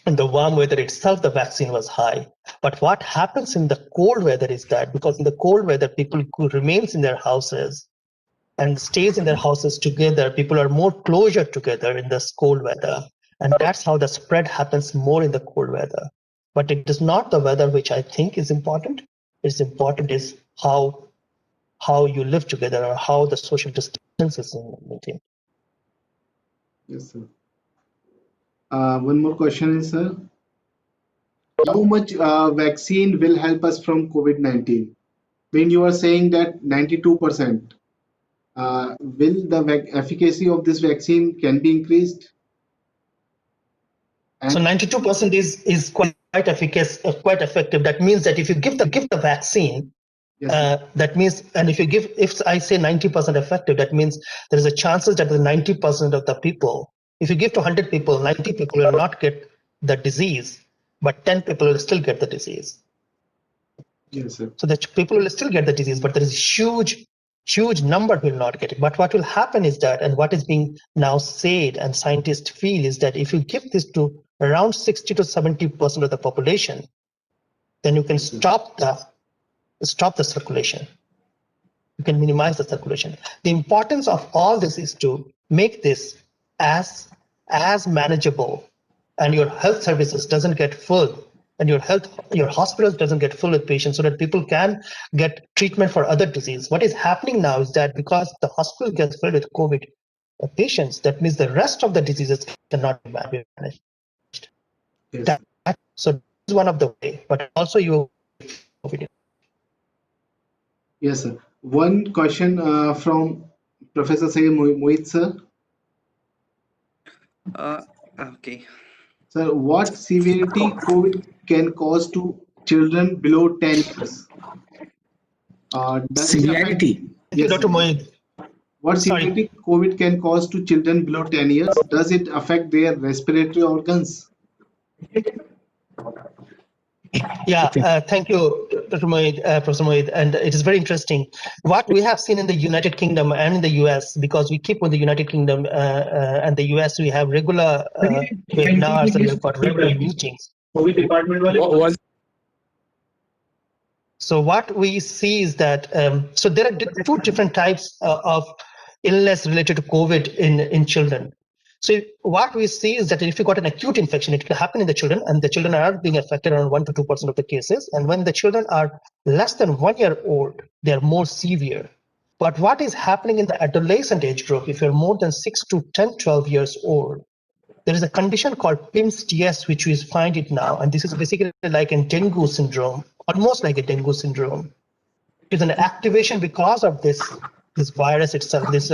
in the warm weather itself, the vaccine was high. But what happens in the cold weather is that because in the cold weather, people who remains in their houses, and stays in their houses together, people are more closer together in this cold weather. And that's how the spread happens more in the cold weather. But it is not the weather which I think is important. It's important is how you live together or how the social distance is maintained. Yes, sir. One more question is, sir. How much vaccine will help us from COVID-19? When you are saying that 92%, will the efficacy of this vaccine can be increased? And so 92% is quite efficacious, quite effective. That means that if you give the vaccine, yes, that means, and if I say 90% effective, that means there is a chances that the 90% of the people, if you give to 100 people, 90 people will not get the disease, but 10 people will still get the disease. yes, sir. So the people will still get the disease, but there is huge number will not get it. But what will happen is that, and what is being now said and scientists feel is that if you give this to around 60 to 70% of the population, then you can stop the circulation. You can minimize the circulation. The importance of all this is to make this as manageable, and your health services doesn't get full, and your hospitals doesn't get full with patients, so that people can get treatment for other disease. What is happening now is that because the hospital gets filled with COVID patients, that means the rest of the diseases cannot be managed. Yes. So this is one of the way, but also you. Yes, sir. One question from Professor Syed Moied, sir. Okay. Sir, what severity COVID can cause to children below 10 years? Does it affect? Severity. Yes, Dr. sir. Moied. What Sorry. severity COVID can cause to children below 10 years? Does it affect their respiratory organs? Yeah, thank you, Dr. Moied, Professor Moied, and it is very interesting. What we have seen in the United Kingdom and in the US, because we keep with the United Kingdom and the US, we have regular webinars and we've got regular meetings. Was So what we see is that, so there are two different types of illness related to COVID in children. So what we see is that if you got an acute infection, it can happen in the children, and the children are being affected around 1 to 2% of the cases. And when the children are less than 1 year old, they are more severe. But what is happening in the adolescent age group, if you're more than 6 to 10, 12 years old, there is a condition called PIMS-TS, which we find it now. And this is basically like a dengue syndrome, almost like a dengue syndrome. It is an activation because of this virus itself, this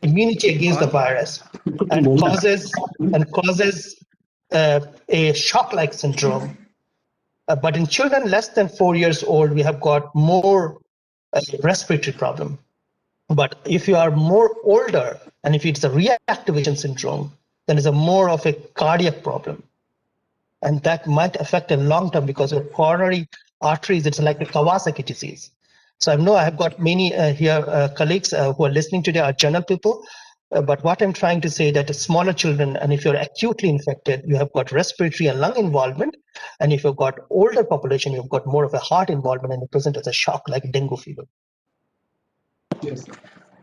immunity against the virus, and causes a shock-like syndrome. But in children less than 4 years old, we have got more respiratory problem. But if you are more older, and if it's a reactivation syndrome, then it's a more of a cardiac problem. And that might affect a long term because of coronary arteries, it's like a Kawasaki disease. So I know I have got many colleagues who are listening today are general people. But what I'm trying to say that smaller children, and if you're acutely infected, you have got respiratory and lung involvement. And if you've got older population, you've got more of a heart involvement and it presents as a shock like dengue fever. Yes.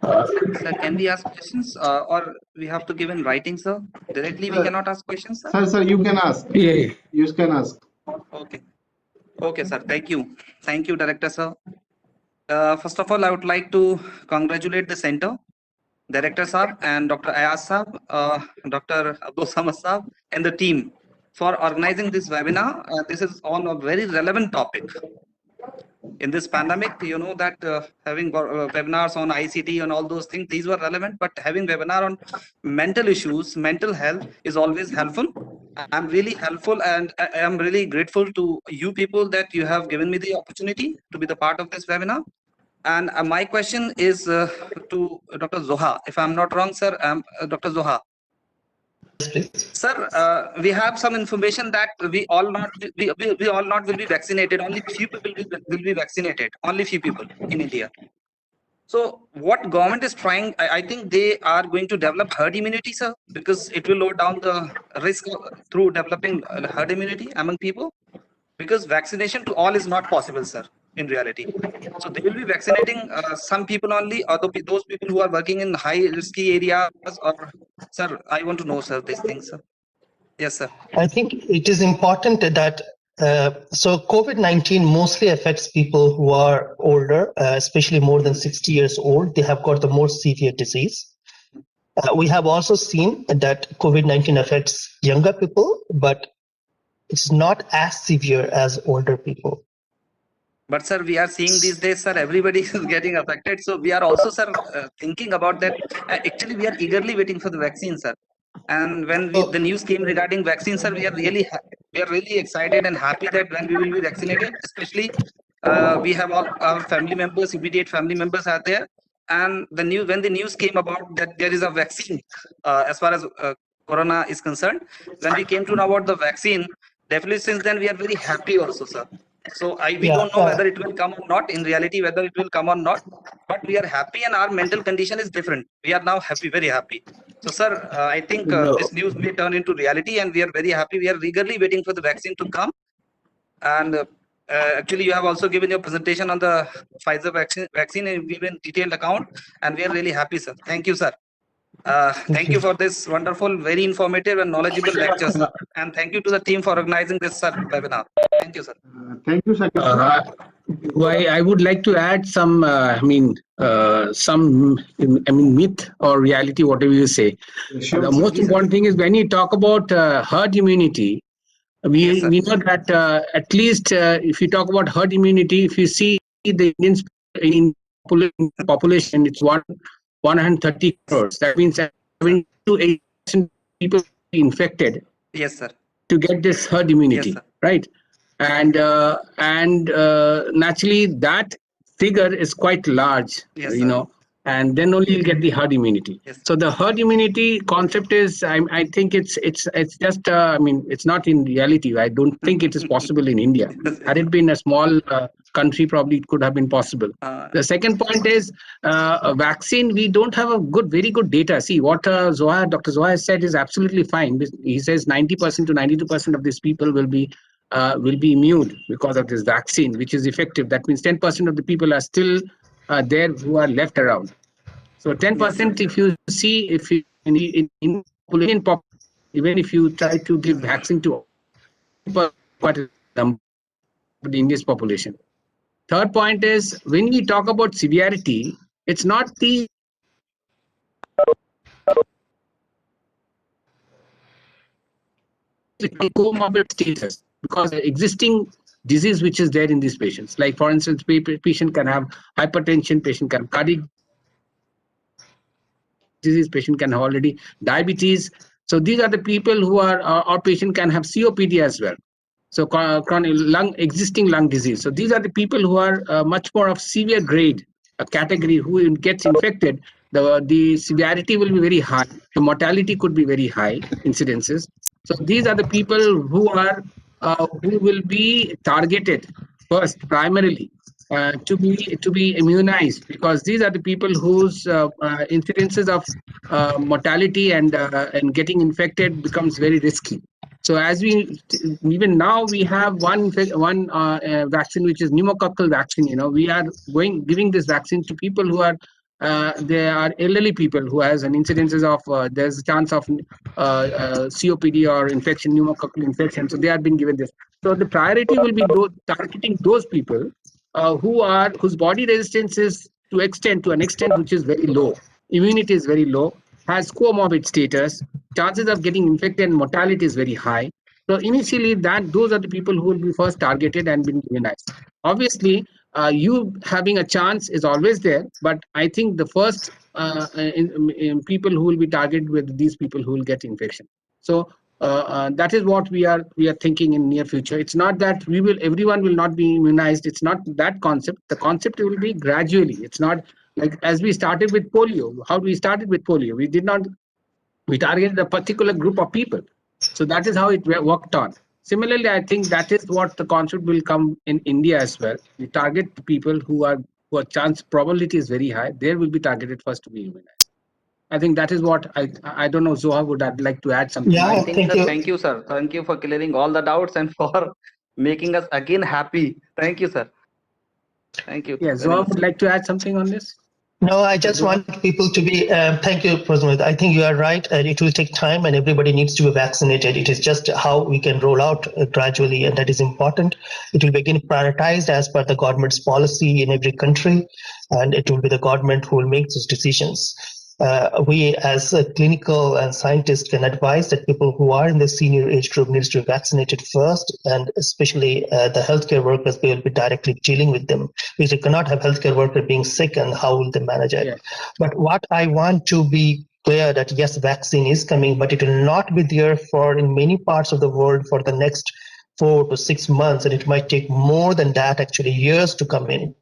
Sir, can we ask questions or we have to give in writing, sir? Directly we Sir. cannot ask questions, sir? Sir, you can ask. yeah. You can ask. Okay. Okay, sir. Thank you. Thank you, Director, sir. First of all, I would like to congratulate the center, Director Saab and Dr. Ayaz Saab, Dr. Abdul Samad Saab and the team for organizing this webinar. This is on a very relevant topic. In this pandemic, you know that having webinars on ICT and all those things, these were relevant, but having webinar on mental issues, mental health is always helpful. I'm really helpful and I am really grateful to you people that you have given me the opportunity to be the part of this webinar. And my question is to Dr. Zoha. If I'm not wrong, sir, Dr. Zoha. Sir, we have some information that we all not will be vaccinated. Only few people will be vaccinated. Only few people in India. So what government is trying, I think they are going to develop herd immunity, sir, because it will lower down the risk through developing herd immunity among people. because vaccination to all is not possible, sir, in reality. So they will be vaccinating some people only, or those people who are working in high risky areas, or, sir, I want to know, sir, these things, sir. Yes, sir. I think it is important that so COVID-19 mostly affects people who are older, especially more than 60 years old. They have got the more severe disease. We have also seen that COVID-19 affects younger people, but it's not as severe as older people. But sir, we are seeing these days, sir, everybody is getting affected. So we are also, sir, thinking about that. Actually, we are eagerly waiting for the vaccine, sir. And when the news came regarding vaccine, sir, we are really excited and happy that when we will be vaccinated, especially we have all our family members, immediate family members are there. And when the news came about that there is a vaccine, as far as corona is concerned, when we came to know about the vaccine, definitely since then we are very happy also, sir. So we don't know whether it will come or not. In reality, whether it will come or not, but we are happy, and our mental condition is different. We are now happy, very happy. So, sir, I think this news may turn into reality, and we are very happy. We are eagerly waiting for the vaccine to come. And actually, you have also given your presentation on the Pfizer vaccine and given detailed account, and we are really happy, sir. Thank you, sir. Thank you for this wonderful, very informative and knowledgeable lecture, sir. And thank you to the team for organizing this, sir, webinar. Thank you, sir. Thank you, Syed. I would like to add some, myth or reality, whatever you say. Sure, The sir. most important thing is when you talk about herd immunity, Yes, we know that at least if you talk about herd immunity, if you see the Indian population, it's 130 crores. That means 7 to 8% people infected yes, sir. to get this herd immunity, Yes, sir. right? And naturally that figure is quite large, Yes, you sir. know, and then only you'll get the herd immunity. Yes. So the herd immunity concept is, I think it's just, it's not in reality. I don't think it is possible in India. Had it been a small country, probably it could have been possible. The second point is a vaccine. We don't have a very good data. See, what Dr. Zoha has said is absolutely fine. He says 90% to 92% of these people will be immune because of this vaccine, which is effective. That means 10% of the people are still there who are left around. So 10%, if you see, if you in population, even if you try to give vaccine to quite a number of India's population. Third point is, when we talk about severity, it's not the comorbid status, because the existing disease which is there in these patients, like for instance, patient can have hypertension, patient can have cardiac disease, patient can have already diabetes. So these are the people who are, or patient can have COPD as well. So chronic existing lung disease. So these are the people who are much more of severe grade, a category who gets infected. The severity will be very high. The mortality could be very high, incidences. So these are the people who will be targeted first, primarily, to be immunized, because these are the people whose incidences of mortality and getting infected becomes very risky. So as even now we have one vaccine, which is pneumococcal vaccine. We are giving this vaccine to people who are they are elderly people who has an incidences of there's a chance of COPD or infection, pneumococcal infection. So they are being given this. So the priority will be targeting those people whose body resistance is to an extent which is very low. Immunity is very low, has comorbid status, chances of getting infected and mortality is very high. So initially, those are the people who will be first targeted and being immunized. Obviously, you having a chance is always there, but I think the first in people who will be targeted with these people who will get infection. So that is what we are thinking in near future. It's not that everyone will not be immunized. It's not that concept. The concept will be gradually. It's not like as we started with polio. How we started with polio? We targeted a particular group of people. So that is how it worked on. Similarly, I think that is what the concept will come in India as well. We target people who chance probability is very high. They will be targeted first to be immunized. I think that is what I don't know. Zoha, I'd like to add something. Yeah, I think, thank sir, you. thank you, sir. Thank you for clearing all the doubts and for making us again happy. Thank you, sir. Thank you. Yeah, very Zoha much. would like to add something on this. No, I just want people to be, thank you, Prof. Moied. I think you are right. It will take time and everybody needs to be vaccinated. It is just how we can roll out gradually, and that is important. It will begin prioritized as per the government's policy in every country, and it will be the government who will make those decisions. We as a clinical and scientists can advise that people who are in the senior age group needs to be vaccinated first, and especially the healthcare workers, they will be directly dealing with them, because you cannot have healthcare worker being sick, and how will they manage it? Yeah. But what I want to be clear that yes, vaccine is coming, but it will not be there for in many parts of the world for the next 4 to 6 months, and it might take more than that, actually years to come in.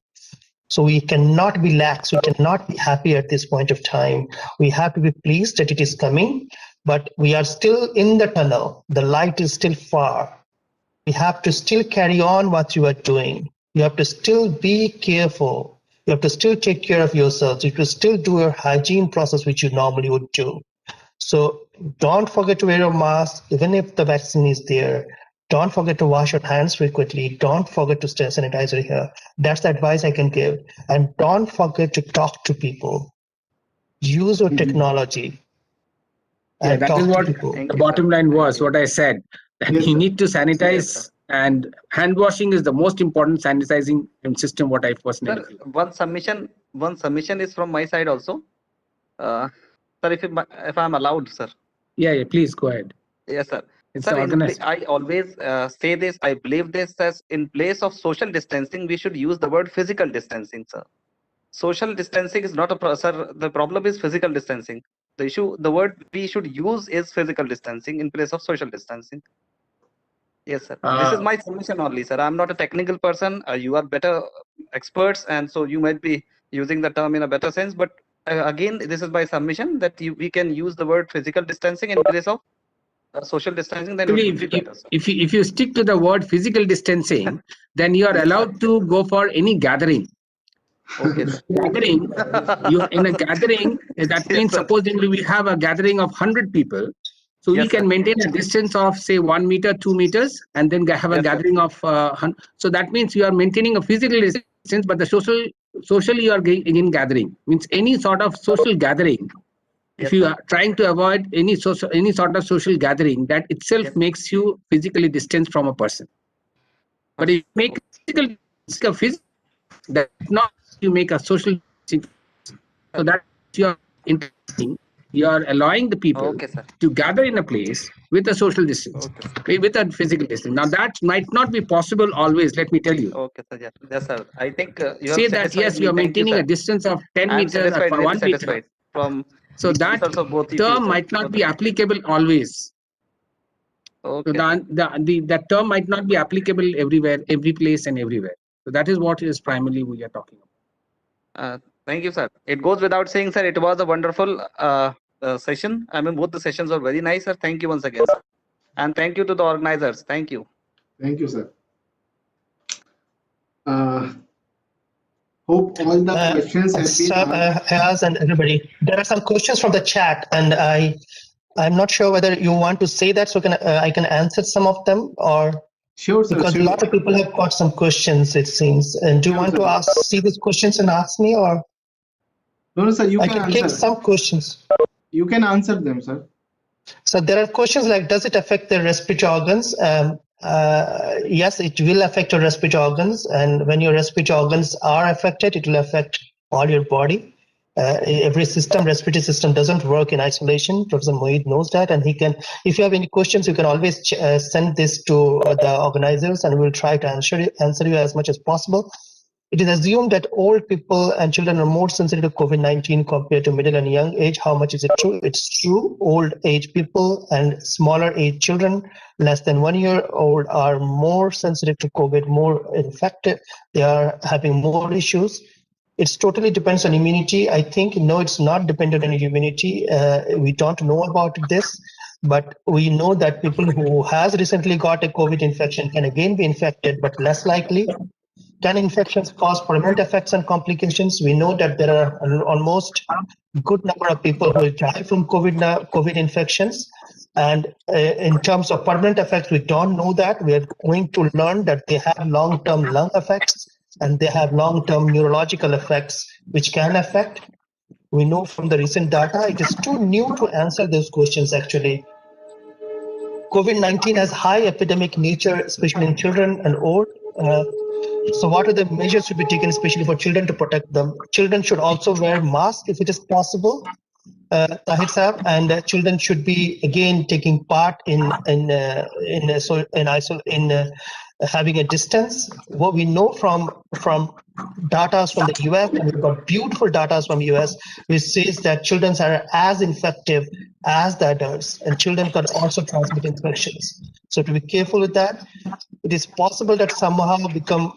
So we cannot be lax, we cannot be happy at this point of time. We have to be pleased that it is coming, but we are still in the tunnel. The light is still far. We have to still carry on what you are doing. You have to still be careful. You have to still take care of yourselves. You have to still do your hygiene process, which you normally would do. So don't forget to wear your mask, even if the vaccine is there. Don't forget to wash your hands frequently. Don't forget to stay sanitizer here. That's the advice I can give. And don't forget to talk to people. Use your technology Yeah, and that is talk to what people. Thank the you, sir. bottom line Thank was, you. what I said. That Yes, you sir. need to sanitize, Yes, sir. and hand washing is the most important sanitizing system, what I Sir, personally feel. one submission is from my side also. Sir, if I'm allowed, sir. Yeah, yeah, please go ahead. Yes, sir. It's Sir, organized. I always say this. I believe this as in place of social distancing, we should use the word physical distancing, sir. Social distancing is not sir. The problem is physical distancing. The word we should use is physical distancing in place of social distancing. Yes, sir. This is my submission only, sir. I'm not a technical person. You are better experts, and so you might be using the term in a better sense. But again, this is my submission that we can use the word physical distancing in place of social distancing. Then it Actually, would be better, sir. if you stick to the word physical distancing, then you are Yes, sir. allowed to go for any gathering. Okay, sir. Gathering, you in a gathering, that Yes, means sir. supposedly we have a gathering of 100 people. So we Yes, can sir. maintain a distance of say 1 meter, 2 meters, and then have a Yes, sir. gathering of. So that means you are maintaining a physical distance, but the socially you are in gathering. Means any sort of social gathering. If Yes, you sir. are trying to avoid any sort of social gathering, that itself Yes. makes you physically distant from a person. But if you make a physical, that not you make a social. So that you are interacting, you are allowing the people Okay, sir. to gather in a place with a social distance, Okay, sir. with a physical distance. Now that might not be possible always. Let me tell you. Okay, sir. Yes, yes, sir. I think you have Say that satisfied yes, you me. are Thank you, maintaining a sir. distance of 10 I'm meters satisfied, or really 1 meter. satisfied from So the that answers of both of you, term sir. might not be applicable always. So Okay, sir. that term might not be applicable everywhere, every place and everywhere. So that is what is primarily we are talking about. Thank you, sir. It goes without saying, sir, it was a wonderful session. I mean, both the sessions were very nice, sir. Thank you once again, sir. And thank you to the organizers. Thank you. Thank you, sir. Hope all the questions have been asked. Ayaz and everybody, there are some questions from the chat, and I'm not sure whether you want to say that, so I can answer some of them, or Sure, sir. because a Sure. lot of people have got some questions, it seems. And do you Sure, want sir. to see these questions and ask me, or No, no, sir. You I can can take answer. some questions? You can answer them, sir. So there are questions like, does it affect the respiratory organs? Yes, it will affect your respiratory organs, and when your respiratory organs are affected, it will affect all your body. Every respiratory system doesn't work in isolation. Professor Moied knows that, and he can. If you have any questions, you can always send this to the organizers, and we'll try to answer you as much as possible. It is assumed that old people and children are more sensitive to COVID-19 compared to middle and young age. How much is it true? It's true. Old age people and smaller age children, less than 1 year old, are more sensitive to COVID, more infected. They are having more issues. It's totally depends on immunity. I think, no, it's not dependent on immunity. We don't know about this, but we know that people who has recently got a COVID infection can again be infected, but less likely. Can infections cause permanent effects and complications? We know that there are almost good number of people who will die from COVID infections. And in terms of permanent effects, we don't know that. We are going to learn that they have long-term lung effects and they have long-term neurological effects, which can affect. We know from the recent data, it is too new to answer those questions actually. COVID-19 has high epidemic nature, especially in children and old. So what are the measures to be taken, especially for children, to protect them? Children should also wear masks if it is possible, Tahir Saab, and children should be again taking part in having a distance. What we know from data from the US, and we've got beautiful data from US, which says that children are as infective as the adults, and children can also transmit infections. So to be careful with that. It is possible that someone become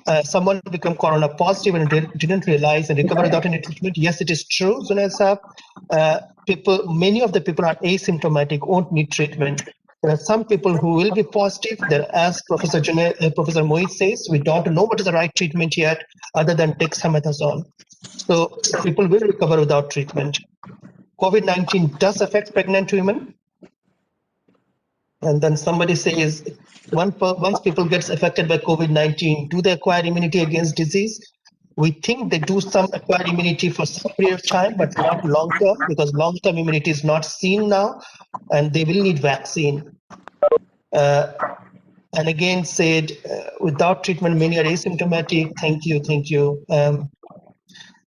corona positive and didn't realize and recover without any treatment. Yes, it is true, Zunaid Saab. Many of the people are asymptomatic, won't need treatment. There are some people who will be positive. As Professor Moied says, we don't know what is the right treatment yet, other than dexamethasone. So people will recover without treatment. COVID-19 does affect pregnant women. And then somebody says, once people gets affected by COVID-19, do they acquire immunity against disease? We think they do some acquire immunity for some period of time, but not long-term, because long-term immunity is not seen now, and they will need vaccine. And again said, without treatment, many are asymptomatic. Thank you.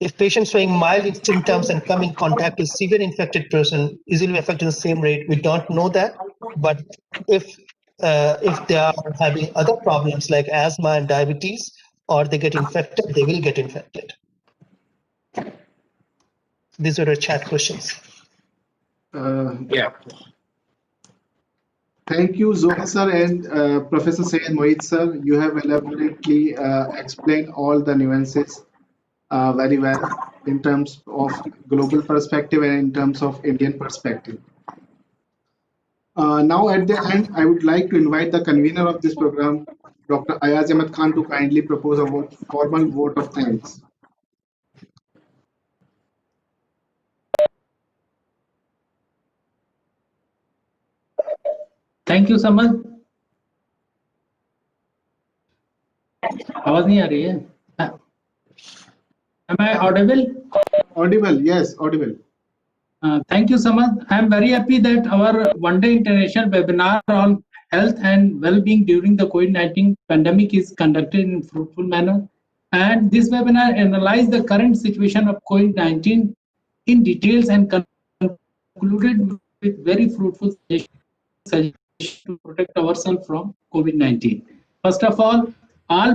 If patients showing mild symptoms and come in contact with severe infected person, easily affected the same rate, we don't know that. But if they are having other problems like asthma and diabetes, or they get infected, they will get infected. These are the chat questions. Yeah. Thank you, Zoha sir and Professor Syed Moied sir. You have elaborately explained all the nuances very well in terms of global perspective and in terms of Indian perspective. Now at the end, I would like to invite the convener of this program, Dr. Ayaz Ahmad Khan, to kindly propose a formal vote of thanks. Thank you समझ आवाज नहीं आ रही है Am I audible? Audible, yes, audible. Thank you, Samad. I am very happy that our one-day international webinar on health and well-being during the COVID-19 pandemic is conducted in a fruitful manner. And this webinar analyzed the current situation of COVID-19 in details and concluded with very fruitful suggestions to protect ourselves from COVID-19. First of all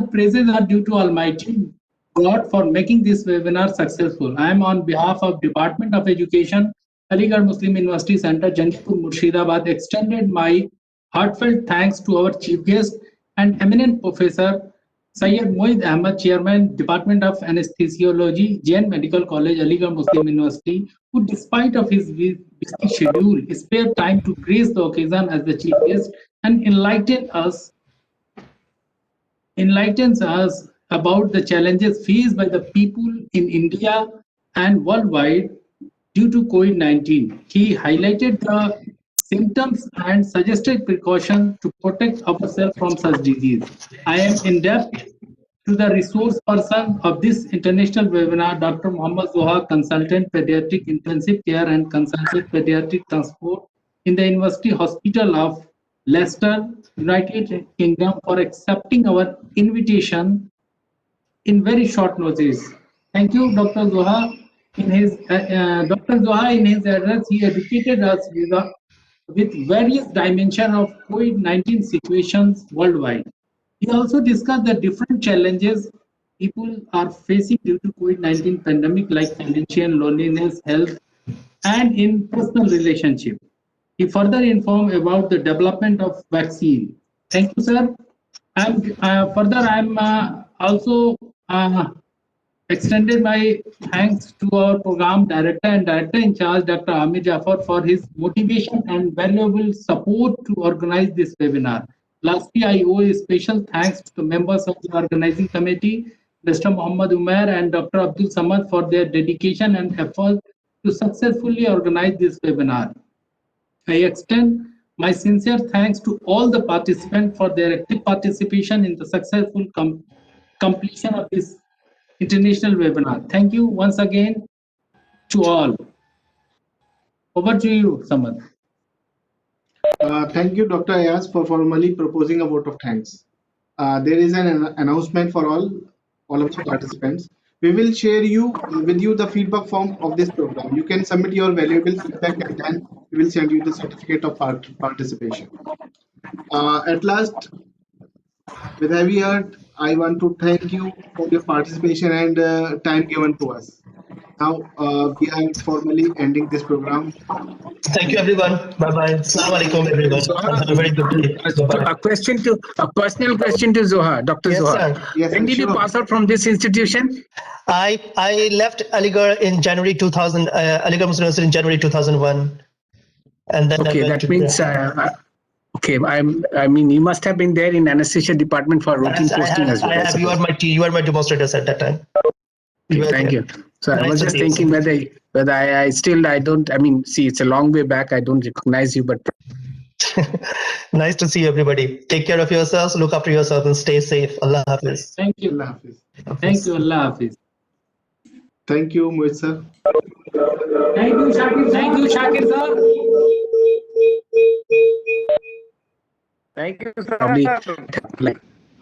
praises are due to Almighty God for making this webinar successful. I am on behalf of Department of Education, Aligarh Muslim University Center, Jangipur, Murshidabad, extended my heartfelt thanks to our chief guest and eminent Professor Syed Moied Ahmad, Chairman, Department of Anaesthesiology, Jain Medical College, Aligarh Muslim University, who despite of his busy schedule, spared time to grace the occasion as the chief guest and enlightens us about the challenges faced by the people in India and worldwide due to COVID-19. He highlighted the symptoms and suggested precautions to protect ourselves from such disease. I am indebted to the resource person of this international webinar, Dr. Mohammad Zoha, Consultant Pediatric Intensive Care and Consultant Pediatric Transport in the University Hospital of Leicester, United Kingdom, for accepting our invitation in very short notice. Thank you, Dr. Zoha. In his address, he educated us with various dimensions of COVID-19 situations worldwide. He also discussed the different challenges people are facing due to COVID-19 pandemic, like financial, loneliness, health, and in personal relationship. He further informed about the development of vaccine. Thank you, sir. I'm also extended my thanks to our program director and director in charge, Dr. Ahmad Jafar, for his motivation and valuable support to organize this webinar. Lastly, I owe a special thanks to the members of the organizing committee, Mr. Mohammad and Dr. Abdul Samad, for their dedication and effort to successfully organize this webinar. I extend My sincere thanks to all the participants for their active participation in the successful completion of this international webinar. Thank you once again to all. Over to you, Samad. Thank you, Dr. Ayaz, for formally proposing a vote of thanks. There is an announcement for all of the participants. We will share with you the feedback form of this program. You can submit your valuable feedback and then we will send you the certificate of participation. At last, with heavy heart, I want to thank you for your participation and time given to us. Now, we are formally ending this program. Thank you, everyone. Bye-bye. Assalamu alaikum, everyone. And have a very good day. Bye-bye. A personal question to Zoha, Dr. Yes, Zoha. sir. Yes, When did you sure. pass out from this institution? I left Aligarh in January 2000, Aligarh Muslim University in January 2001. And then Okay, that means, okay, I mean, you must have been there in anesthesia department for routine posting as well. I you are my demonstrators at that time. Okay, thank you. So Nice I was to just meet you. thinking whether I still, I don't, I mean, see, it's a long way back. I don't recognize you, but Nice to see you, everybody. Take care of yourselves, look after yourself, and stay safe. Allah Hafiz. Thank you. Allah Hafiz. Thank you, Allah Hafiz. Thank you, Moied sir. Thank you, Shakir. Thank you, Shakir sir. Thank you, sir. probably like